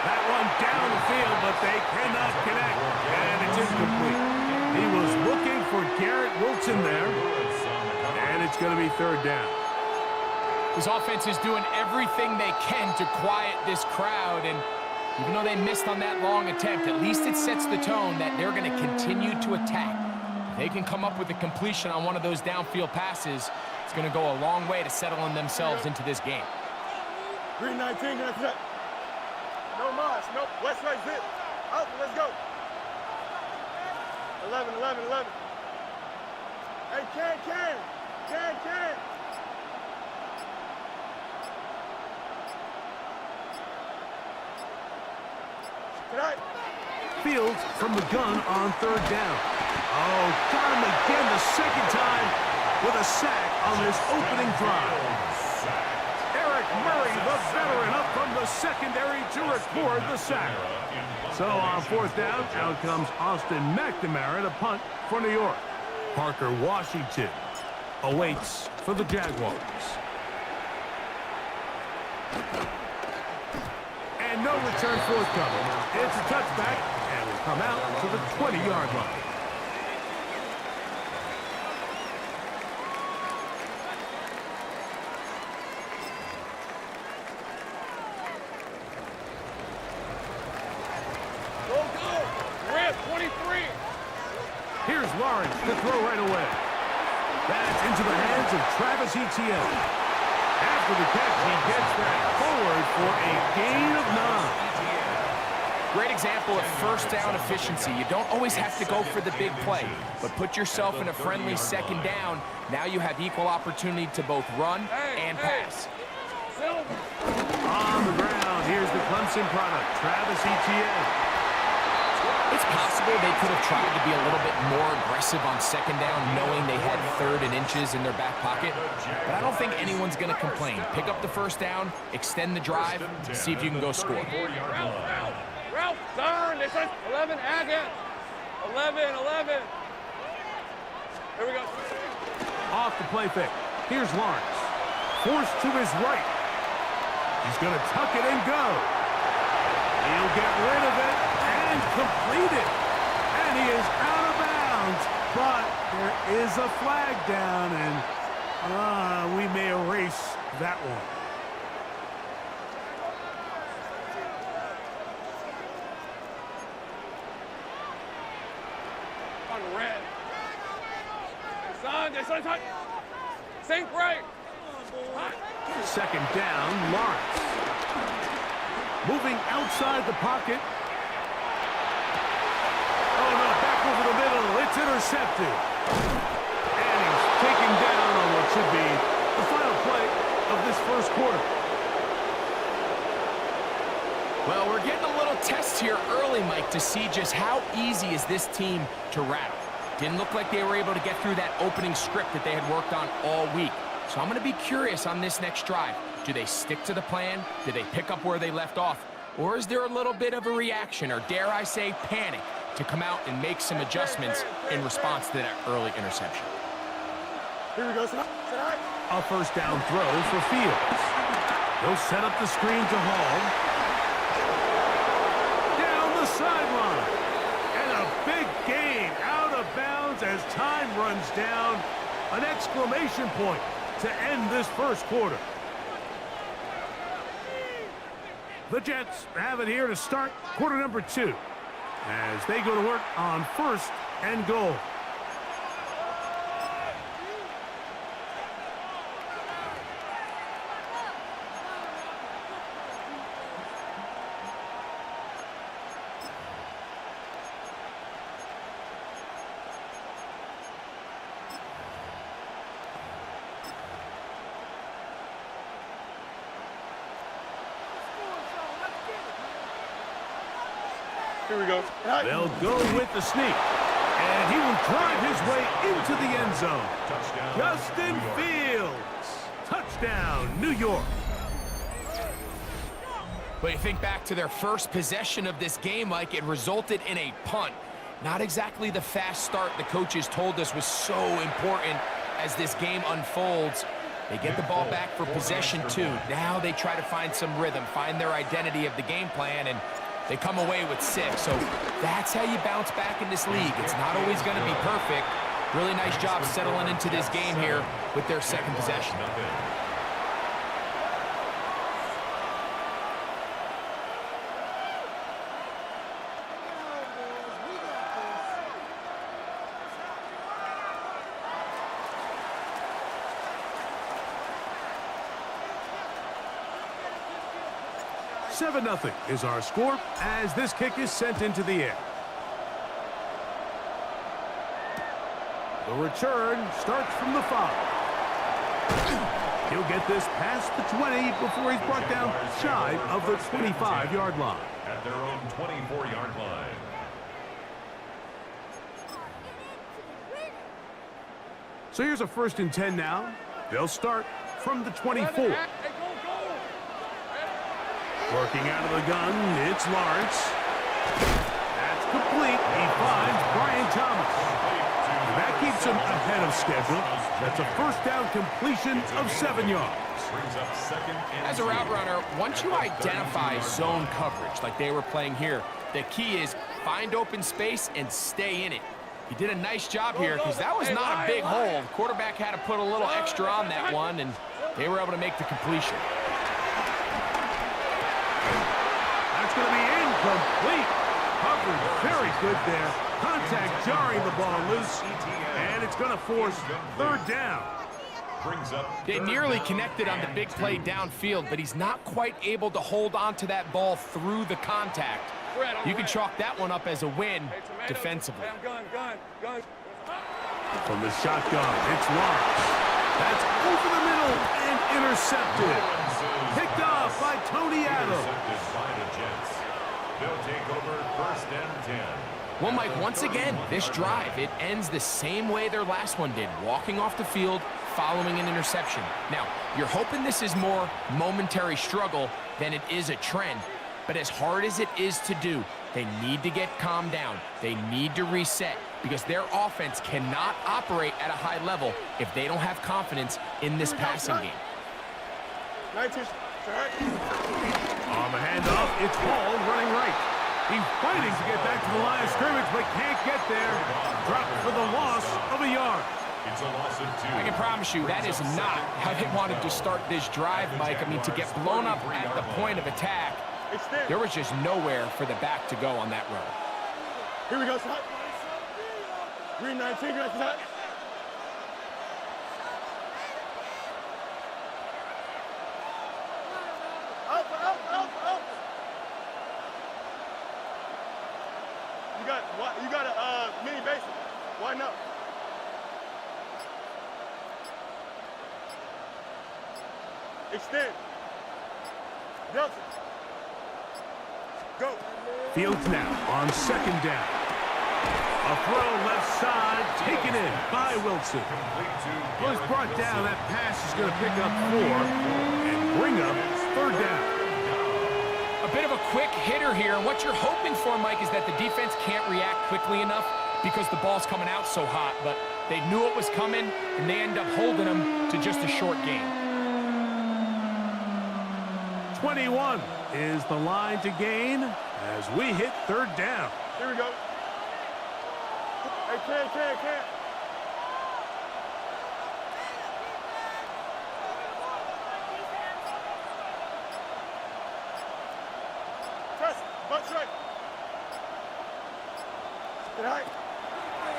That one down the field, but they cannot connect. And it's incomplete. He was looking for Garrett Wilson there. And it's going to be 3rd down. This offense is doing everything they can to quiet this crowd. And even though they missed on that long attempt, at least it sets the tone that they're going to continue to attack. If they can come up with a completion on one of those downfield passes, it's going to go a long way to settling themselves into this game. 319, guys. No Moss, no. West right zip. Out, let's go. 11, 11, 11. Hey, Can. Tonight. Fields from the gun on 3rd down. Oh, got him again the second time with a sack on this opening drive. Eric Murray, the veteran, up from the secondary to record the sack. So on 4th down, out comes Austin McNamara to punt for New York. Parker Washington awaits for the Jaguars. And no return forthcoming. It's a touchback, and will come out to the 20-yard line. Here's Lawrence to throw right away. That's into the hands of Travis Etienne. After the catch, he gets that forward for a gain of 9. Great example of first down efficiency. You don't always have to go for the big play, but put yourself in a friendly second down. Now you have equal opportunity to both run and pass. On the ground, here's the Clemson product, Travis Etienne. It's possible they could have tried to be a little bit more aggressive on second down, knowing they had 3rd and inches in their back pocket. But I don't think anyone's going to complain. Pick up the first down, extend the drive, see if you can go score. Ralph, turn, this is 11, again. 11. Here we go. Off the play fake. Here's Lawrence. Forced to his right. He's going to tuck it and go. He'll get rid of it and complete it. And he is out of bounds. But there is a flag down, and we may erase that one. On red. Son. Sink right. Second down, Lawrence. Moving outside the pocket. Oh, no, back over the middle. It's intercepted. And he's taken down on what should be the final play of this first quarter. Well, we're getting a little test here early, Mike, to see just how easy is this team to rattle. Didn't look like they were able to get through that opening script that they had worked on all week. So I'm going to be curious on this next drive. Do they stick to the plan? Do they pick up where they left off? Or is there a little bit of a reaction, or dare I say panic, to come out and make some adjustments in response to that early interception? Here we go. A first down throw for Fields. He'll set up the screen to Hall. Sideline, and a big gain out of bounds as time runs down. An exclamation point to end this first quarter. The Jets have it here to start quarter number 2 as they go to work on first and goal. Here we go. They'll go with the sneak, and he will drive his way into the end zone. Justin Fields. Touchdown, New York. But you think back to their first possession of this game, Mike, it resulted in a punt. Not exactly the fast start the coaches told us was so important as this game unfolds. They get the ball back for possession 2. Now they try to find some rhythm, find their identity of the game plan, and they come away with 6. So that's how you bounce back in this league. It's not always going to be perfect. Really nice job settling into this game here with their second possession. Seven 0 is our score as this kick is sent into the air. The return starts from the 5. He'll get this past the 20 before he's brought down shy of the 25-yard line. At their own 24-yard line. So here's a 1st and 10 now. They'll start from the 24. Working out of the gun, it's Lawrence. That's complete. He finds Brian Thomas. And that keeps him ahead of schedule. That's a first down completion of 7 yards. As a route runner, once you identify zone coverage like they were playing here, the key is find open space and stay in it. He did a nice job here because that was not a big hole. The quarterback had to put a little extra on that one, and they were able to make the completion. That's going to be incomplete. Coverage very good there. Contact jarring the ball loose, and it's going to force 3rd down. They nearly connected on the big play downfield, but he's not quite able to hold on to that ball through the contact. You can chalk that one up as a win defensively. From the shotgun, it's Lawrence. That's over the middle and intercepted. Picked off by Tony Adams. They'll take over 1st and 10. Well, Mike, once again, this drive, it ends the same way their last one did, walking off the field, following an interception. Now, you're hoping this is more momentary struggle than it is a trend, but as hard as it is to do, they need to get calmed down. They need to reset because their offense cannot operate at a high level if they don't have confidence in this passing game. On the handoff, it's Hall running right. He's fighting to get back to the line of scrimmage, but can't get there. Dropped for the loss of a yard. It's a loss of 2. I can promise you that is not how they wanted to start this drive, Mike. I mean, to get blown up at the point of attack, there was just nowhere for the back to go on that run. Here we go, son. Green 19, green 19. You got a mini base. Why not? Extend. Delta. Go. Fields now on second down. A throw left side, taken in by Wilson. Well, it's brought down. That pass is going to pick up 4 and bring up third down. A bit of a quick hitter here. What you're hoping for, Mike, is that the defense can't react quickly enough because the ball's coming out so hot. But they knew it was coming, and they end up holding them to just a short gain. 21 is the line to gain as we hit third down. Here we go. Hey, can. Press, butt straight. Get high.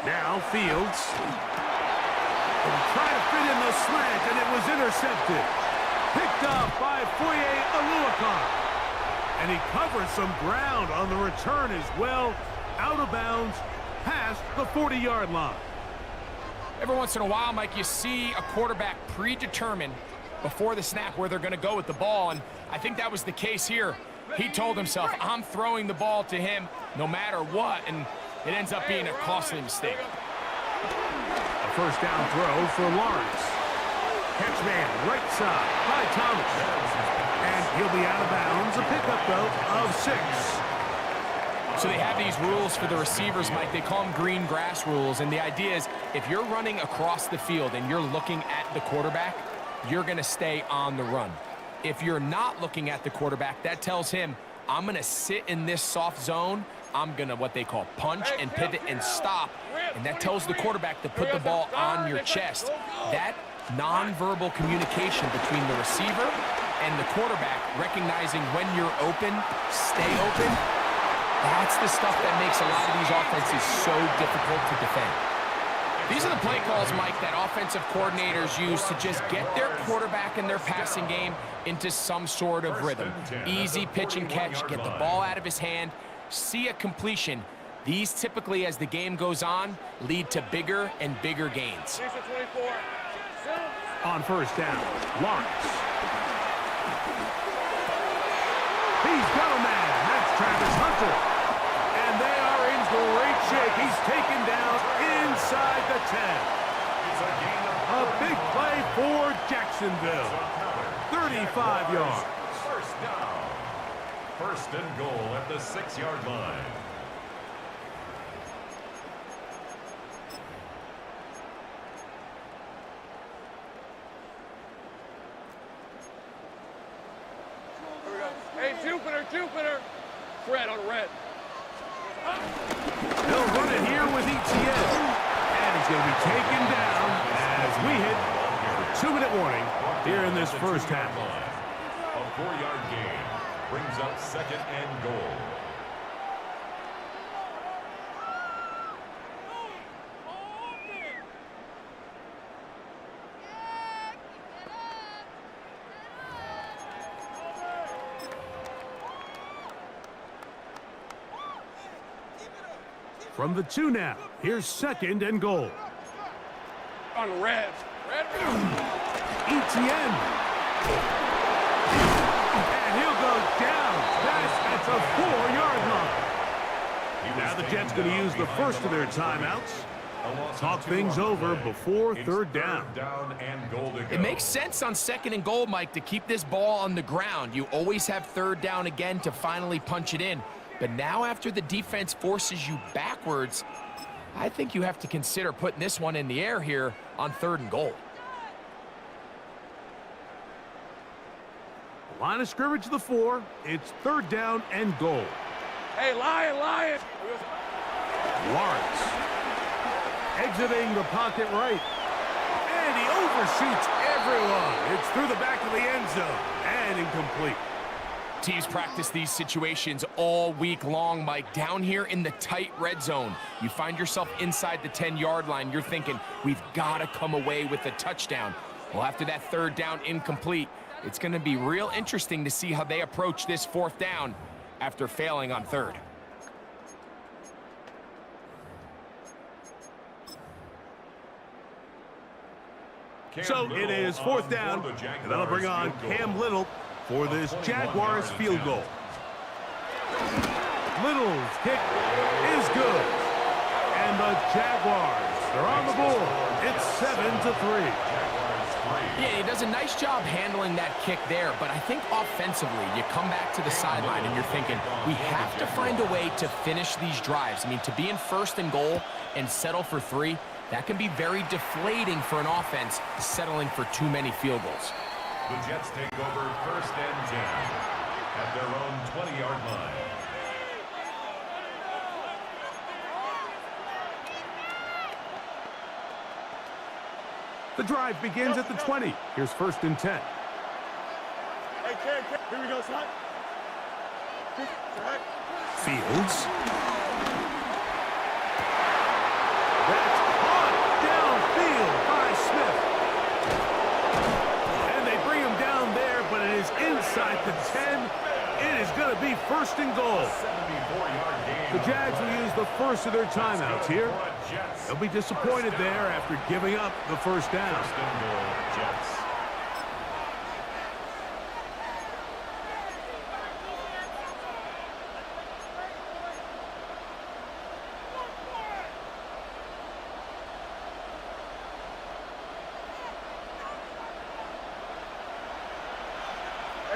Now Fields. Try to fit in the slant, and it was intercepted. Picked up by Foye Aluakar. And he covers some ground on the return as well. Out of bounds, past the 40-yard line. Every once in a while, Mike, you see a quarterback predetermine before the snap where they're going to go with the ball, and I think that was the case here. He told himself, I'm throwing the ball to him no matter what, and it ends up being a costly mistake. A first down throw for Lawrence. Catch man, right side by Thomas. And he'll be out of bounds. A pickup, though, of 6. So they have these rules for the receivers, Mike. They call them green grass rules. And the idea is if you're running across the field and you're looking at the quarterback, you're going to stay on the run. If you're not looking at the quarterback, that tells him, I'm going to sit in this soft zone. I'm going to what they call punch and pivot and stop. And that tells the quarterback to put the ball on your chest. That nonverbal communication between the receiver and the quarterback, recognizing when you're open, stay open, that's the stuff that makes a lot of these offenses so difficult to defend. These are the play calls, Mike, that offensive coordinators use to just get their quarterback and their passing game into some sort of rhythm. Easy pitch and catch, get the ball out of his hand, see a completion. These typically, as the game goes on, lead to bigger and bigger gains. On first down, Lawrence. He's got a man. That's Travis Hunter. And they are in great shape. He's taken down inside the 10. A big play for Jacksonville. 35 yards. First down. First and goal at the 6-yard line. Hey, Jupiter. Fred on red. They'll run it here with ETN. And he's going to be taken down as we hit the 2-minute warning here in this first half. A 4-yard gain brings up second and goal. From the 2 now, here's second and goal. On red. ETN. And he'll go down. That's a 4-yard line. Now the Jets going to use the first of their timeouts. Talk things over before third down. It makes sense on second and goal, Mike, to keep this ball on the ground. You always have third down again to finally punch it in. But now after the defense forces you backwards, I think you have to consider putting this one in the air here on third and goal. Line of scrimmage to the 4. It's third down and goal. Hey, Lion. Lawrence exiting the pocket right. And he overshoots everyone. It's through the back of the end zone and incomplete. Teams practice these situations all week long, Mike. Down here in the tight red zone, you find yourself inside the 10-yard line. You're thinking, we've got to come away with a touchdown. Well, after that third down incomplete, it's going to be real interesting to see how they approach this fourth down after failing on third. So it is fourth down, and that'll bring on Cam Little for this Jaguars field goal. Little's kick is good. And the Jaguars, they're on the board. It's 7-3. Yeah, he does a nice job handling that kick there, but I think offensively, you come back to the sideline and you're thinking, we have to find a way to finish these drives. I mean, to be in first and goal and settle for 3, that can be very deflating for an offense settling for too many field goals. The Jets take over first and 10 at their own 20-yard line. The drive begins at the 20. Here's first and 10. Hey, Ken, here we go, son. Fields. That's caught downfield by Smith. And they bring him down there, but it is inside the 10. It is going to be first and goal. The Jags will use the first of their timeouts here. They'll be disappointed there after giving up the first down. First and goal, Jets.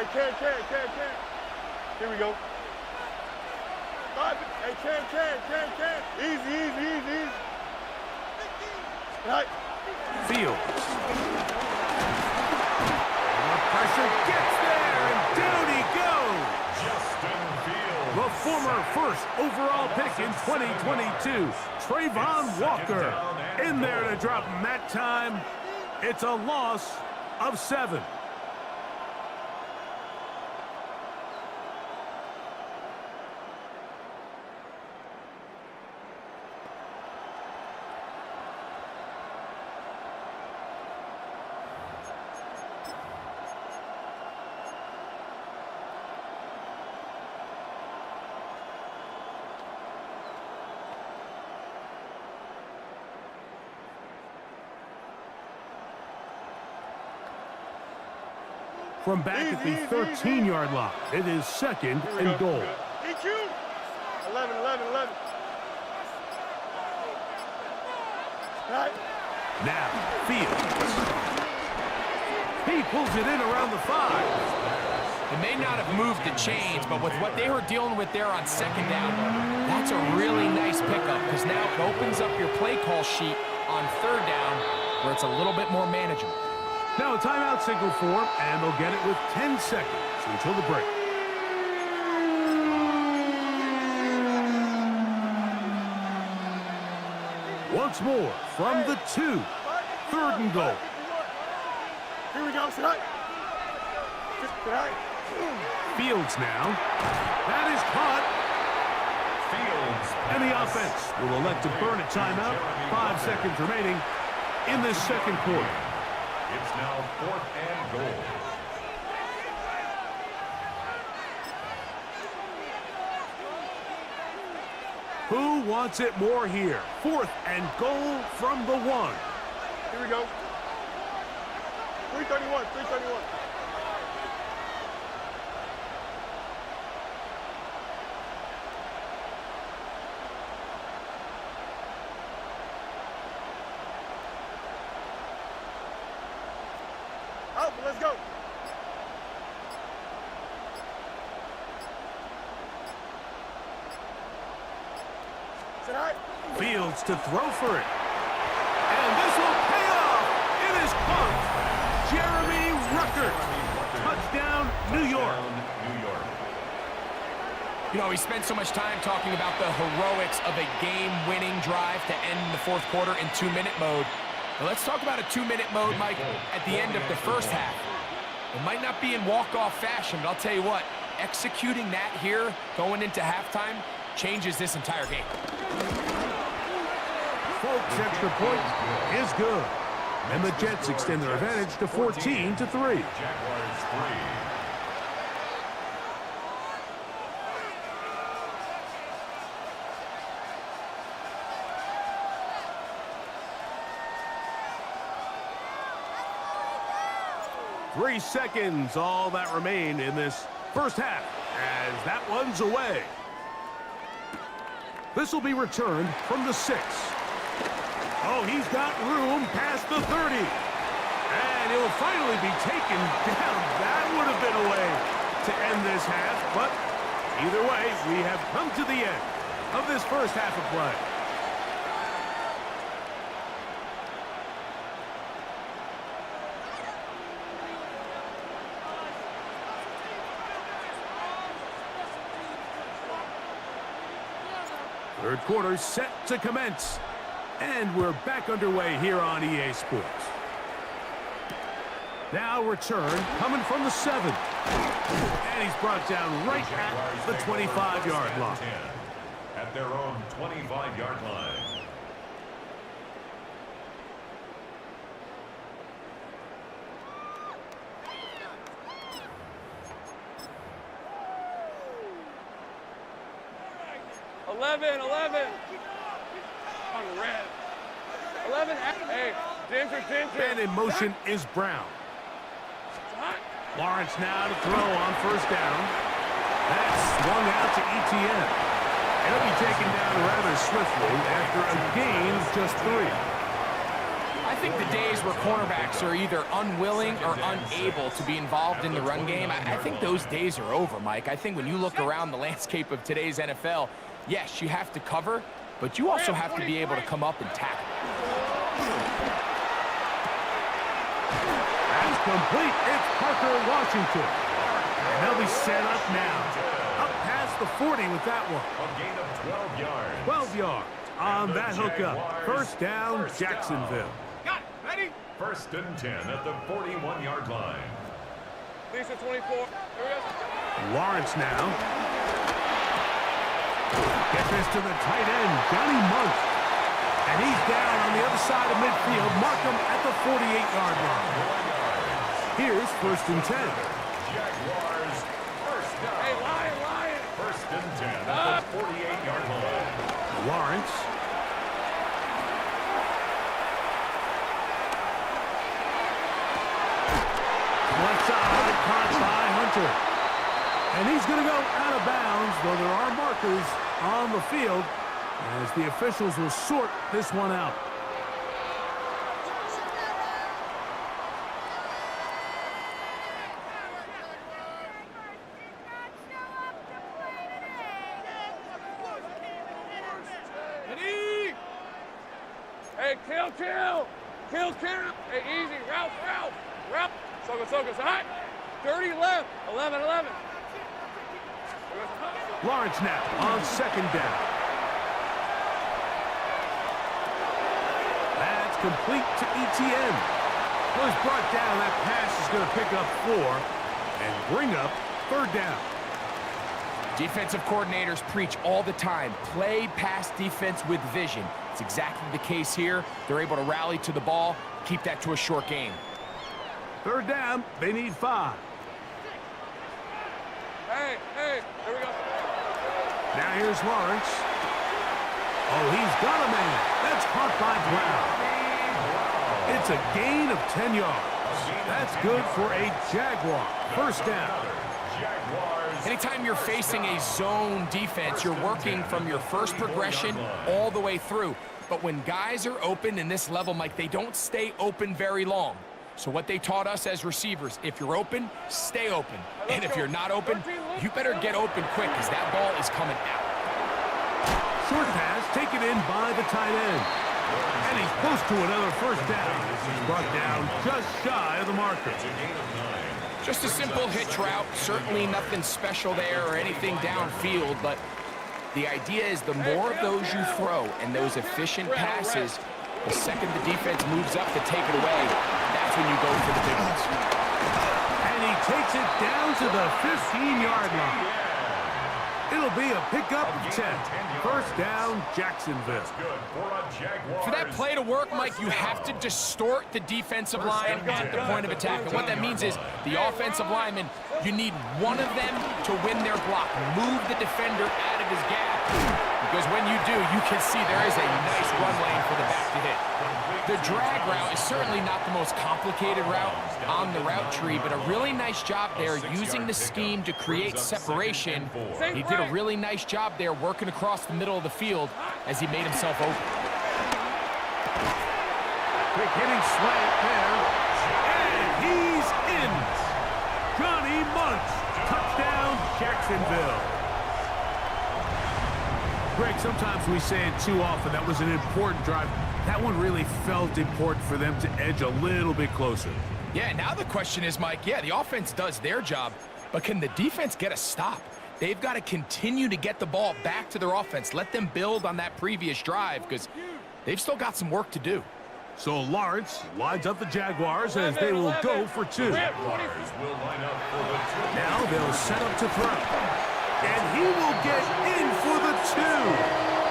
Hey, Ken. Here we go. Hey, Ken. Easy. Right. Fields. The pressure gets there, and down he goes. Justin Fields. The former first overall pick in 2022, Trayvon Walker, in there to drop him that time. It's a loss of 7. From back at the 13-yard line, it is second and goal. EQ. 11. Right. Now, Fields. He pulls it in around the 5. They may not have moved the chains, but with what they were dealing with there on second down, that's a really nice pickup because now it opens up your play call sheet on third down where it's a little bit more manageable. Now a timeout signal for him, and they'll get it with 10 seconds until the break. Once more from the 2. Third and goal. Here we go, son. Fields now. That is caught. Fields. And the offense will elect to burn a timeout. 5 seconds remaining in this second quarter. It's now fourth and goal. Who wants it more here? Fourth and goal from the 1. Here we go. 331. Out, let's go. Fields to throw for it. And this will pay off. It is caught. Jeremy Ruckert. Touchdown, New York. You know, we spent so much time talking about the heroics of a game-winning drive to end the fourth quarter in 2-minute mode. Well, let's talk about a 2-minute mode, Mike, at the end of the first half. It might not be in walk-off fashion, but I'll tell you what, executing that here going into halftime changes this entire game. Folks, extra point is good. And the Jets extend their advantage to 14-3. Jaguars 3. 3 seconds, all that remained in this first half, as that one's away. This will be returned from the 6. Oh, he's got room past the 30. And it will finally be taken down. That would have been a way to end this half, but either way, we have come to the end of this first half of play. Third quarter set to commence. And we're back underway here on EA Sports. Now return coming from the 7. And he's brought down right at the 25-yard line. At their own 25-yard line. On red. 11. Hey, Ginger. And in motion is Brown. Lawrence now to throw on first down. That's swung out to Etienne. He'll be taken down rather swiftly after a gain of just 3. I think the days where cornerbacks are either unwilling or unable to be involved in the run game, I think those days are over, Mike. I think when you look around the landscape of today's NFL, yes, you have to cover, but you also have to be able to come up and tackle. That's complete. It's Parker Washington. And they'll be set up now. Up past the 40 with that one. A gain of 12 yards. 12 yards on that hookup. First down, Jacksonville. Got it. Ready? First and 10 at the 41-yard line. Lisa 24. Here we go. Lawrence now. Get this to the tight end, Johnny Monk. And he's down on the other side of midfield. Mark him at the 48-yard line. Here's first and 10. Jaguars, first down. Hey, Lion. First and 10 at the 48-yard line. Lawrence. Left side, caught by Hunter. And he's going to go out of bounds, though there are markers on the field as the officials will sort this one out. Hey, kill. Hey, easy, route. Soka, hot. 30 left, 11. Lawrence now on second down. That's complete to Etienne. Was brought down. That pass is going to pick up 4 and bring up third down. Defensive coordinators preach all the time, play pass defense with vision. It's exactly the case here. They're able to rally to the ball, keep that to a short game. Third down, they need 5. Hey, here we go. Now here's Lawrence. Oh, he's got a man. That's caught by Brown. It's a gain of 10 yards. That's good for a Jaguar. First down. Anytime you're facing a zone defense, you're working from your first progression all the way through. But when guys are open in this level, Mike, they don't stay open very long. So what they taught us as receivers, if you're open, stay open. And if you're not open, you better get open quick because that ball is coming out. Short pass taken in by the tight end. And he's close to another first down. He's brought down just shy of the marker. Just a simple hitch route. Certainly nothing special there or anything downfield, but the idea is the more of those you throw and those efficient passes, the second the defense moves up to take it away, that's when you go for the big ones. And he takes it down to the 15-yard line. It'll be a pickup of 10. First down, Jacksonville. For that play to work, Mike, you have to distort the defensive line at the point of attack. And what that means is the offensive lineman, you need one of them to win their block. Move the defender out of his gap. Because when you do, you can see there is a nice run lane for the back to hit. The drag route is certainly not the most complicated route on the route tree, but a really nice job there using the scheme to create separation. He did a really nice job there working across the middle of the field as he made himself open. Quick hitting slant there. And he's in. Johnny Munch. Touchdown, Jacksonville. Greg, sometimes we say it too often. That was an important drive. That one really felt important for them to edge a little bit closer. Yeah, now the question is, Mike, yeah, the offense does their job, but can the defense get a stop? They've got to continue to get the ball back to their offense. Let them build on that previous drive because they've still got some work to do. So Lawrence lines up the Jaguars as they will go for two. Now they'll set up to throw. And he will get in for the two.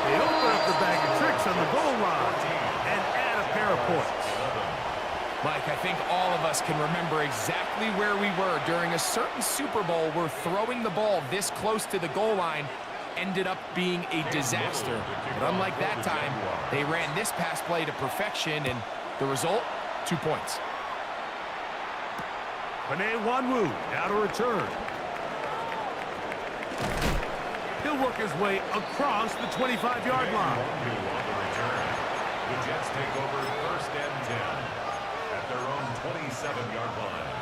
They open up the bag of tricks on the goal line and add a pair of points. Mike, I think all of us can remember exactly where we were during a certain Super Bowl where throwing the ball this close to the goal line ended up being a disaster. But unlike that time, they ran this pass play to perfection, and the result, 2 points. Panay Wanwu now to return. He'll work his way across the 25-yard line. The Jets take over 1st and 10 at their own 27-yard line.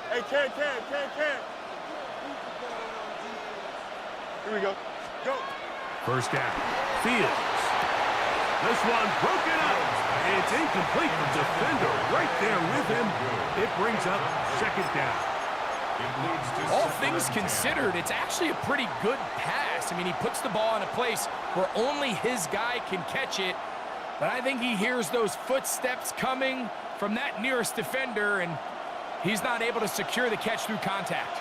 Hey, Ken. Here we go. Go. First down. Fields. This one broken up. It's incomplete. The defender right there with him. It brings up 2nd down. All things considered, it's actually a pretty good pass. I mean, he puts the ball in a place where only his guy can catch it. But I think he hears those footsteps coming from that nearest defender, and he's not able to secure the catch through contact.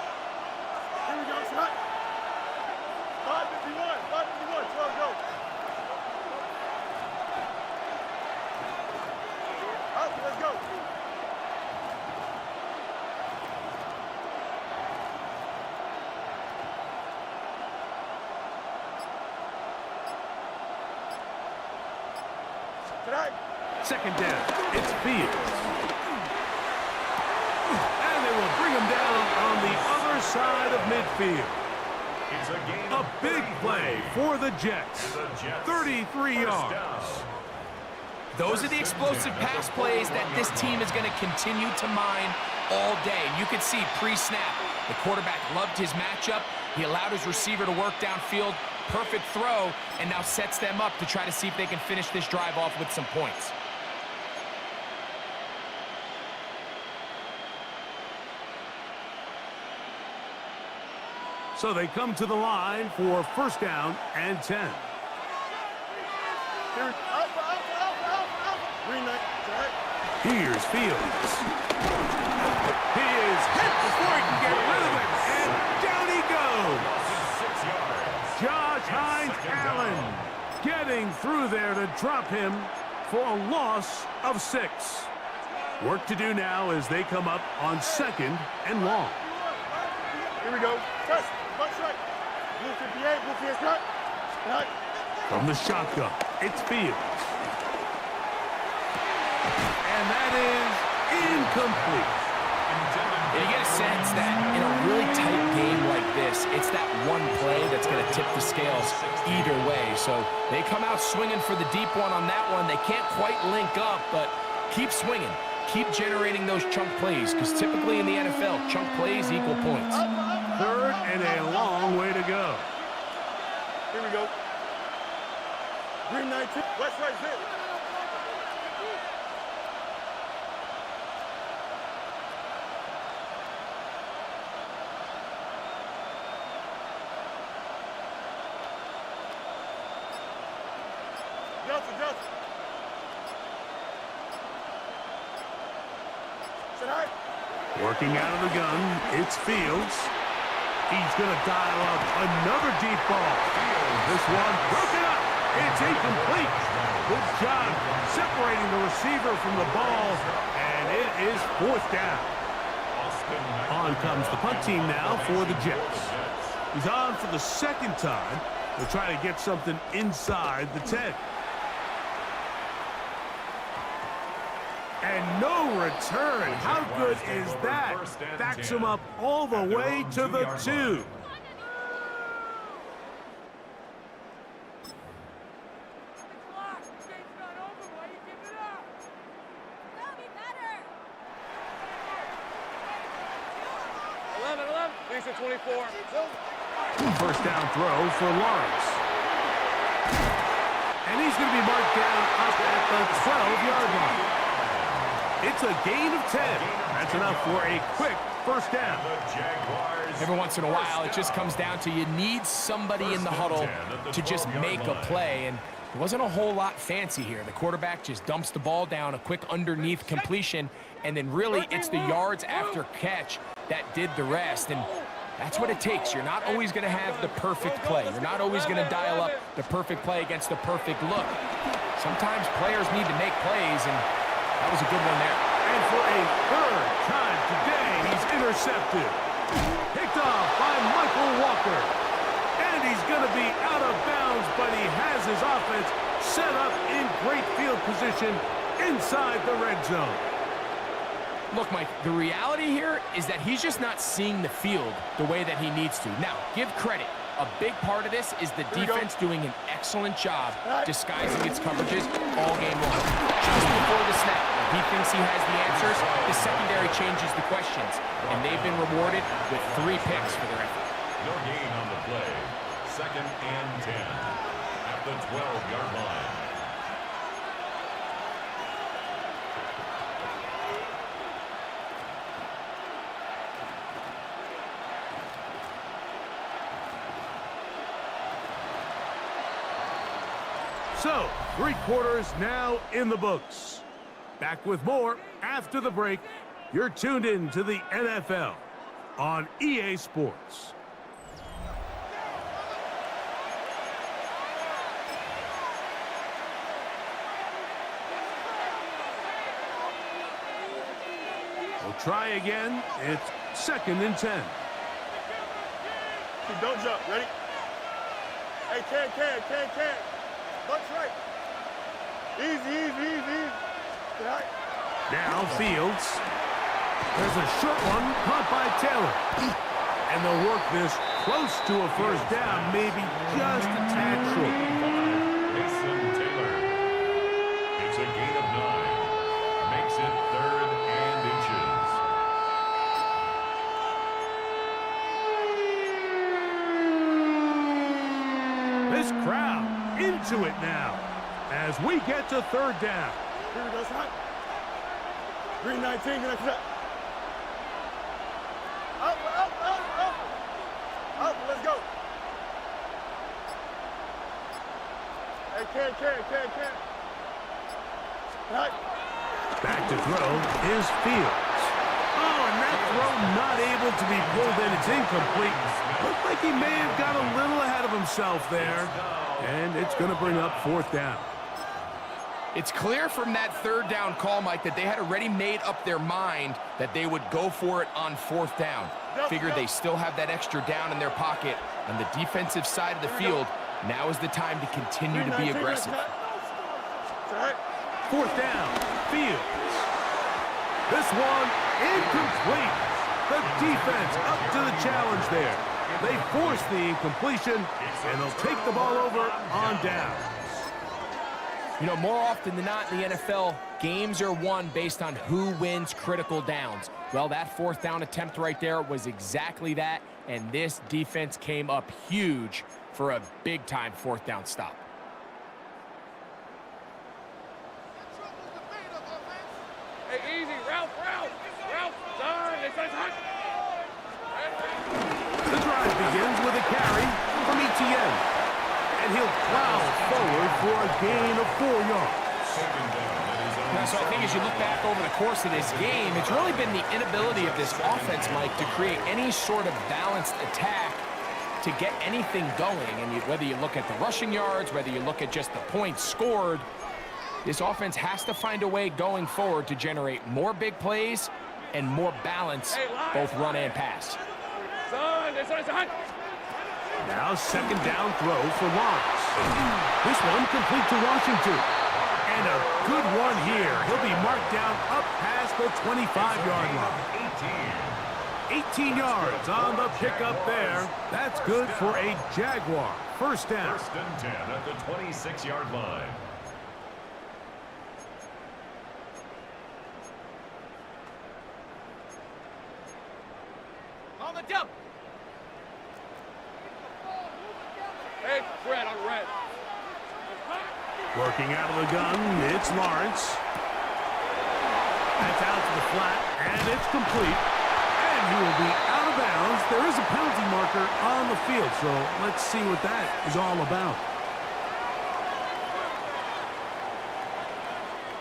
Here we go, shot. 551, 12, go. Up, let's go. Tonight. 2nd down. It's Fields. And they will bring him down on the other side of midfield. It's a gain A big play for the Jets. 33 yards. Those are the explosive pass plays that this team is going to continue to mine all day. You could see pre-snap, the quarterback loved his matchup. He allowed his receiver to work downfield. Perfect throw, and now sets them up to try to see if they can finish this drive off with some points. So they come to the line for 1st down and 10. Here, up. Green light, tonight. Here's Fields. He is hit before he can get rid of it, and down he goes. 6 yards. Josh Hines-Allen getting through there to drop him for a loss of 6. Work to do now as they come up on 2nd and long. Here we go. Press. Butt strike. Blue 58, blue 58 cut. Cut. From the shotgun, it's Fields. And that is incomplete. And you get a sense that in a really tight game like this, it's that one play that's going to tip the scales either way. So they come out swinging for the deep one on that one. They can't quite link up, but keep swinging. Keep generating those chunk plays, because typically in the NFL, chunk plays equal points. 3rd and a long way to go. Here we go. Green 19. West right zip. Delta. Tonight. Working out of the gun, it's Fields. He's going to dial up another deep ball. This one broken up. It's incomplete. Good job separating the receiver from the ball, and it is 4th down. On comes the punt team now for the Jets. He's on for the 2nd time. They'll try to get something inside the 10. And no return. How good is that? Backs him up all the way to the 2. First down throw for Lawrence. And he's going to be marked down up at the 12-yard line. It's a gain of 10. That's enough for a quick first down. Every once in a while, it just comes down to you need somebody in the huddle to just make a play. And there wasn't a whole lot fancy here. The quarterback just dumps the ball down, a quick underneath completion, and then really it's the yards after catch that did the rest. And that's what it takes. You're not always going to have the perfect play. You're not always going to dial up the perfect play against the perfect look. Sometimes players need to make plays, and that was a good one there. And for a 3rd time today, he's intercepted. Picked off by Michael Walker. And he's going to be out of bounds, but he has his offense set up in great field position inside the red zone. Look, Mike, the reality here is that he's just not seeing the field the way that he needs to. Now, give credit. A big part of this is the defense doing an excellent job disguising its coverages all game long. Just before the snap, he thinks he has the answers. The secondary changes the questions, and they've been rewarded with 3 picks for their effort. No gain on the play. 2nd and 10 at the 12-yard line. So, 3 quarters now in the books. Back with more after the break. You're tuned in to the NFL on EA Sports. We'll try again. It's 2nd and 10. Don't jump. Ready? Hey, can. Buck's right. Easy. Right. Now Fields. There's a short one caught by Taylor. And they'll work this close to a first down, maybe just a tad short. Mason Taylor. It's a gain of 9. Makes it 3rd and inches. This crowd into it now as we get to 3rd down. Here we go, son. Green 19, get that. Up, let's go. Hey, can. Right. Back to throw is Fields. Oh, and that throw not able to be pulled in. It's incomplete. Looked like he may have got a little ahead of himself there. And it's going to bring up 4th down. It's clear from that 3rd down call, Mike, that they had already made up their mind that they would go for it on 4th down. Figured they still have that extra down in their pocket on the defensive side of the field. Now is the time to continue to be aggressive. 4th down, Fields. This one incomplete. The defense up to the challenge there. They force the incompletion, and they'll take the ball over on down. You know, more often than not in the NFL, games are won based on who wins critical downs. Well, that 4th down attempt right there was exactly that, and this defense came up huge for a big-time 4th down stop. Hey, easy, Ralph, son, The drive begins with a carry from Etienne. And he'll plow forward for a gain of 4 yards. So I think as you look back over the course of this game, it's really been the inability of this offense, Mike, to create any sort of balanced attack to get anything going. And whether you look at the rushing yards, whether you look at just the points scored, this offense has to find a way going forward to generate more big plays and more balance, both run and pass. Now second down throw for Lawrence. This one complete to Washington. And a good one here. He'll be marked down up past the 25-yard line. 18 yards on the pickup there. That's good for a Jaguar. First down. First and 10 at the 26-yard line. On the jump. Hey, red on red. Working out of the gun, it's Lawrence. That's out to the flat, and it's complete. And he will be out of bounds. There is a penalty marker on the field, so let's see what that is all about.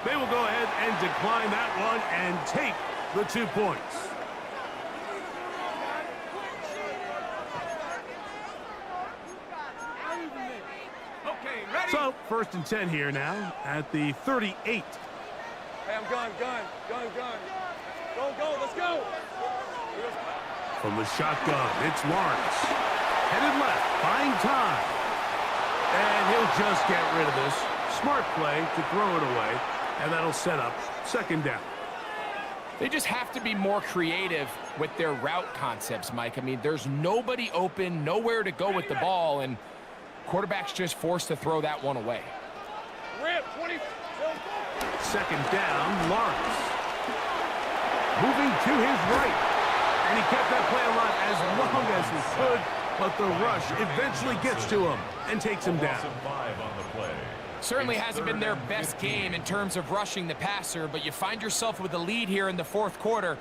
They will go ahead and decline that one and take the 2 points. So, first and 10 here now at the 38. Hey, I'm gun. Go, let's go. From the shotgun, it's Lawrence. Headed left, buying time. And he'll just get rid of this. Smart play to throw it away, and that'll set up second down. They just have to be more creative with their route concepts, Mike. I mean, there's nobody open, nowhere to go with the ball, and quarterback's just forced to throw that one away. Rip, 20. Second down, Lawrence. Moving to his right. And he kept that play alive as long as he could, but the rush eventually gets to him and takes him down. Certainly hasn't been their best game in terms of rushing the passer, but you find yourself with a lead here in the fourth quarter.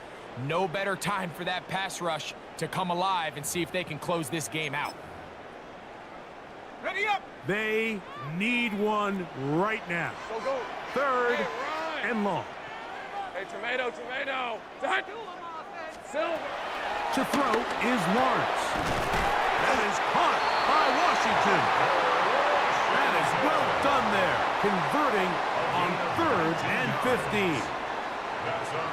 No better time for that pass rush to come alive and see if they can close this game out. Ready up. They need one right now. Go. Third Hey, and long. Hey, tomato. Silver. To throw is Lawrence. That is caught by Washington. That is well done there, converting on 3rd and 15.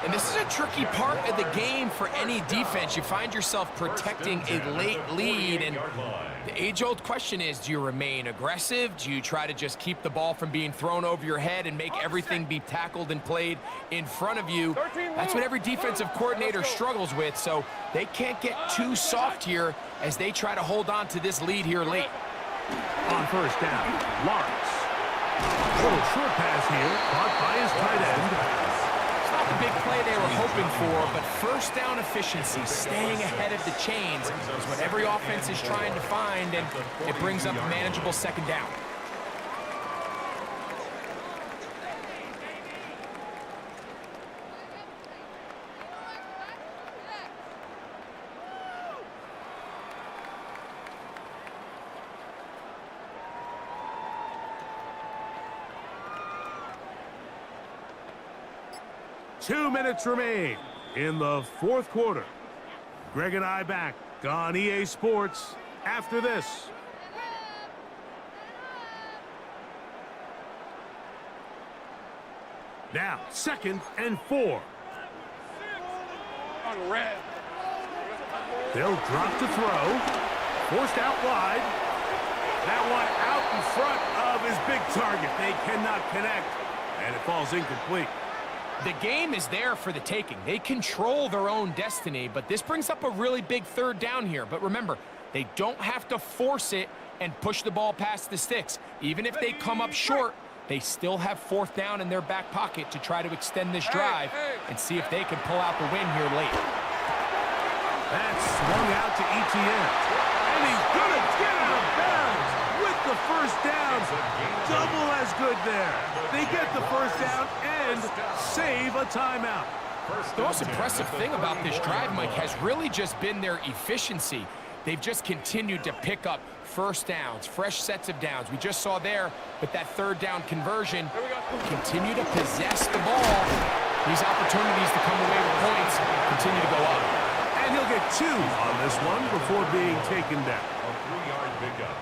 And this is a tricky part of the game for any defense. You find yourself protecting a late lead, and the age-old question is, do you remain aggressive? Do you try to just keep the ball from being thrown over your head and make everything be tackled and played in front of you? That's what every defensive coordinator struggles with, so they can't get too soft here as they try to hold on to this lead here late. On first down, Lawrence. Little short pass here, caught by his tight end. The big play they were hoping for, but first down efficiency, staying ahead of the chains, is what every offense is trying to find, and it brings up a manageable second down. Two minutes remain in the fourth quarter. Greg and I back on EA Sports after this. Now, 2nd and 4. On red. They'll drop to throw. Forced out wide. That one out in front of his big target. They cannot connect, and it falls incomplete. The game is there for the taking. They control their own destiny, but this brings up a really big third down here. But remember, they don't have to force it and push the ball past the sticks. Even if they come up short, they still have 4th down in their back pocket to try to extend this drive and see if they can pull out the win here late. That's swung out to Etienne. And he's going to get out of bounds with the first down. Double as good there. They get the first down and save a timeout. The most impressive thing about this drive, Mike, has really just been their efficiency. They've just continued to pick up first downs, fresh sets of downs. We just saw there with that 3rd down conversion, continue to possess the ball. These opportunities to come away with points continue to go up. And he'll get 2 on this one before being taken down. 3-yard pickup.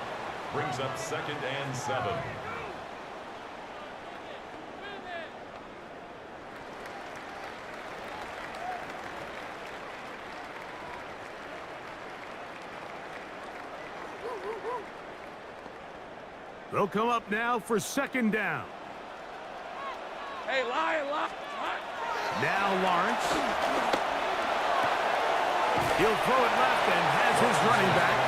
Brings up 2nd and 7. They'll come up now for 2nd down. Hey, Lion. Now Lawrence. He'll throw it left and has his running back.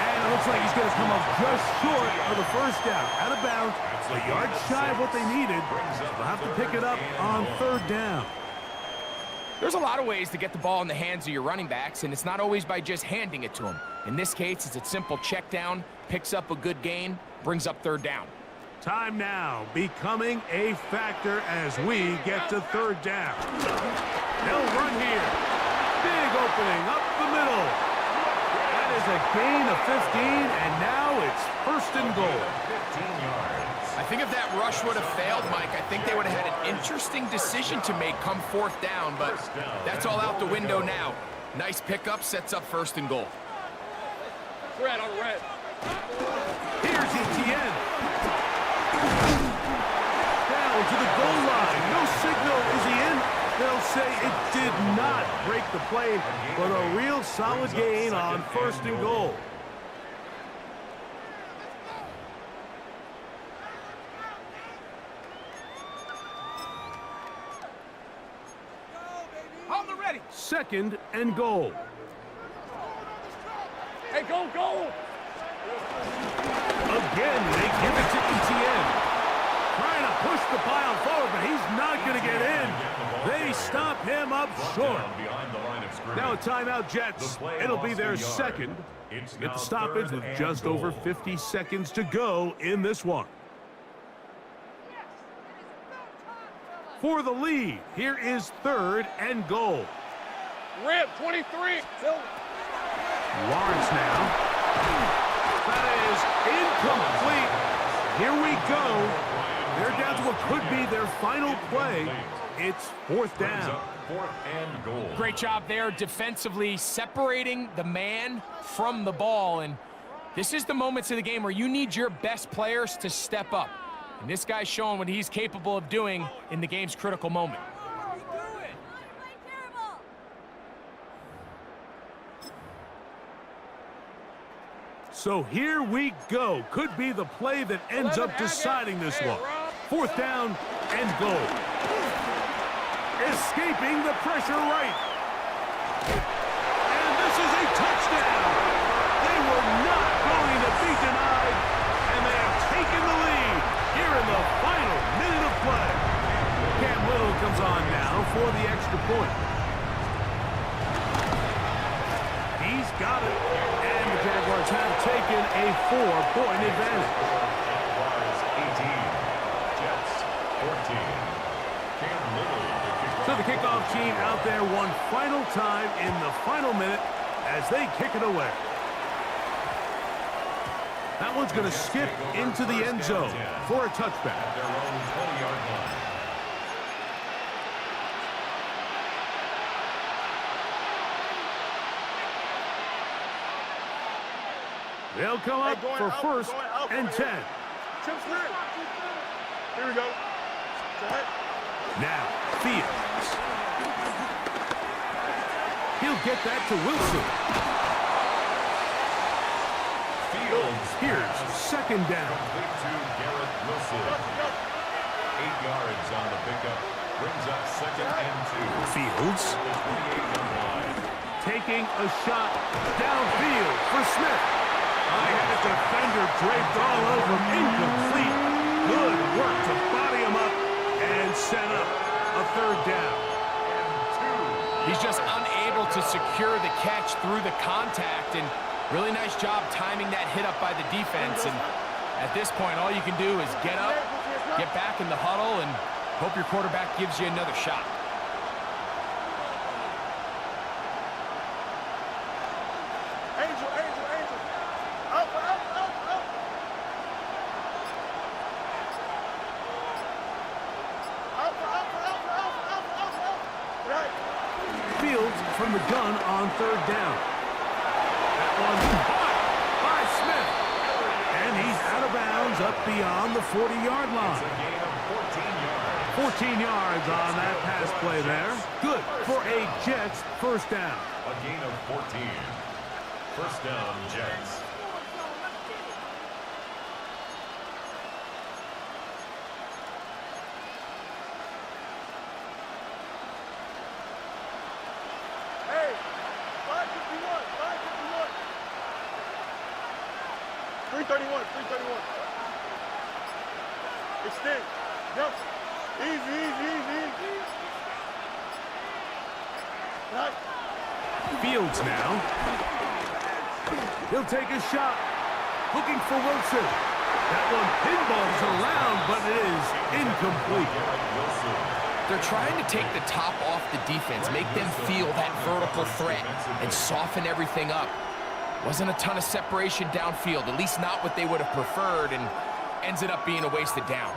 And it looks like he's going to come up just short of the 1st down. Out of bounds, a yard shy of what they needed. They'll have to pick it up on 3rd down. There's a lot of ways to get the ball in the hands of your running backs, and it's not always by just handing it to them. In this case, it's a simple check down, picks up a good gain, brings up 3rd down. Time now becoming a factor as we get to 3rd down. They'll run here. Big opening up the middle. That is a gain of 15, and now it's 1st and goal. 15 yards. I think if that rush would have failed, Mike, I think they would have had an interesting decision to make come 4th down, but that's all out the window now. Nice pickup, sets up 1st and goal. Red on red. Here's Etienne. Down to the goal line. No signal. Is he in? They'll say it did not break the plane, but a real solid gain on 1st and goal. On the ready. 2nd and goal. Hey, go. Again, they give it to Etienne. Trying to push the pile forward, but he's not going to get in. They stop him up short. Now a timeout, Jets. It'll be their 2nd. Get the stoppage with just over 50 seconds to go in this one. For the lead, here is 3rd and goal. Red 23. Lawrence now. That is incomplete. Here we go. They're down to what could be their final play. It's 4th down. 4th and goal. Great job there defensively, separating the man from the ball. And this is the moments of the game where you need your best players to step up. And this guy's showing what he's capable of doing in the game's critical moment. So here we go. Could be the play that ends up deciding this one. 4th down and goal. Escaping the pressure right. And this is a touchdown. They were not going to be denied, and they have taken the lead here in the final minute of play. Cam Little comes on now for the extra point. He's got it. And the Jaguars have taken a 4-point advantage. Jaguars 18. Jets 14. Cam Little. So the kickoff team out there one final time in the final minute as they kick it away. That one's going to skip into the end zone for a touchback. At their own 20-yard line. They'll come up for 1st and 10. Here we go. Now, Fields. He'll get that to Wilson. Fields. Here's 2nd down. Complete to Garrett Wilson. 8 yards on the pickup. Brings up 2nd and 2. Fields. The 28-yard line. Taking a shot downfield for Smith. I had a defender draped all over him. Incomplete. Good work to body him up and set up a 3rd down. He's just unable to secure the catch through the contact, and really nice job timing that hit up by the defense. And at this point, all you can do is get up, get back in the huddle, and hope your quarterback gives you another shot. Angel. Up. Right. Fields from the gun on 3rd down. That one's caught by beyond the 40-yard It's line. a gain of 14 yards. 14 yards on that pass play there. Good for a Jets first down. A gain of 14. First down, Jets. Hey, 551, 551. 331, 331. Extend. Jump. Easy, easy, easy, easy. Right. Fields now. He'll take a shot. Looking for Wilson. That one pinballs around, but it is incomplete. They're trying to take the top off the defense, make them feel that vertical threat, and soften everything up. Wasn't a ton of separation downfield, at least not what they would have preferred, and ends it up being a wasted down.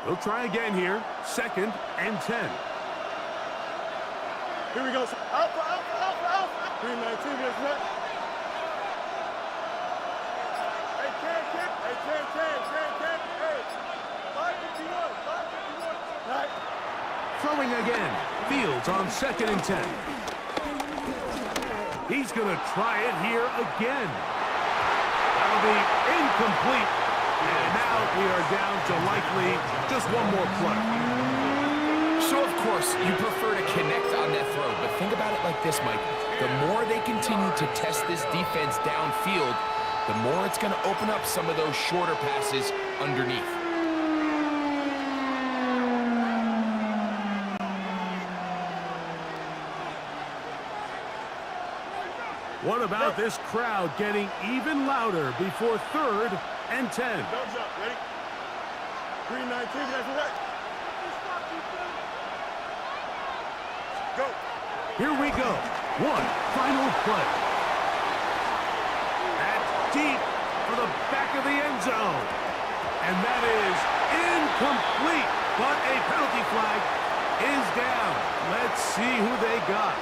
They'll try again here. 2nd and 10. Here we go. Alpha, alpha, alpha, alpha. 319, that's right. Hey, can. Hey, 551, 551. Right. Throwing again. Fields on 2nd and 10. He's going to try it here again. That'll be incomplete. And now we are down to likely just one more play. So, of course, you prefer to connect on that throw, but think about it like this, Mike. The more they continue to test this defense downfield, the more it's going to open up some of those shorter passes underneath. What about this crowd getting even louder before 3rd and 10? Don't jump. Ready? 319, that's right. Go. Here we go. One final play. That's deep for the back of the end zone. And that is incomplete. But a penalty flag is down. Let's see who they got.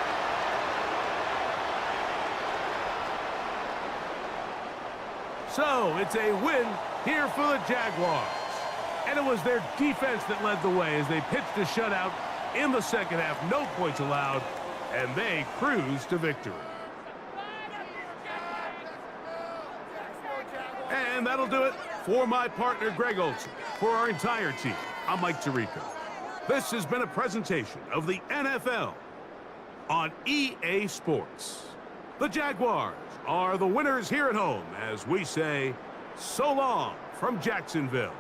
So it's a win here for the Jaguars. And it was their defense that led the way as they pitched a shutout in the second half. No points allowed, and they cruised to victory. And that'll do it for my partner, Greg Olson. For our entire team, I'm Mike Tirico. This has been a presentation of the NFL on EA Sports. The Jaguars are the winners here at home as we say, so long from Jacksonville.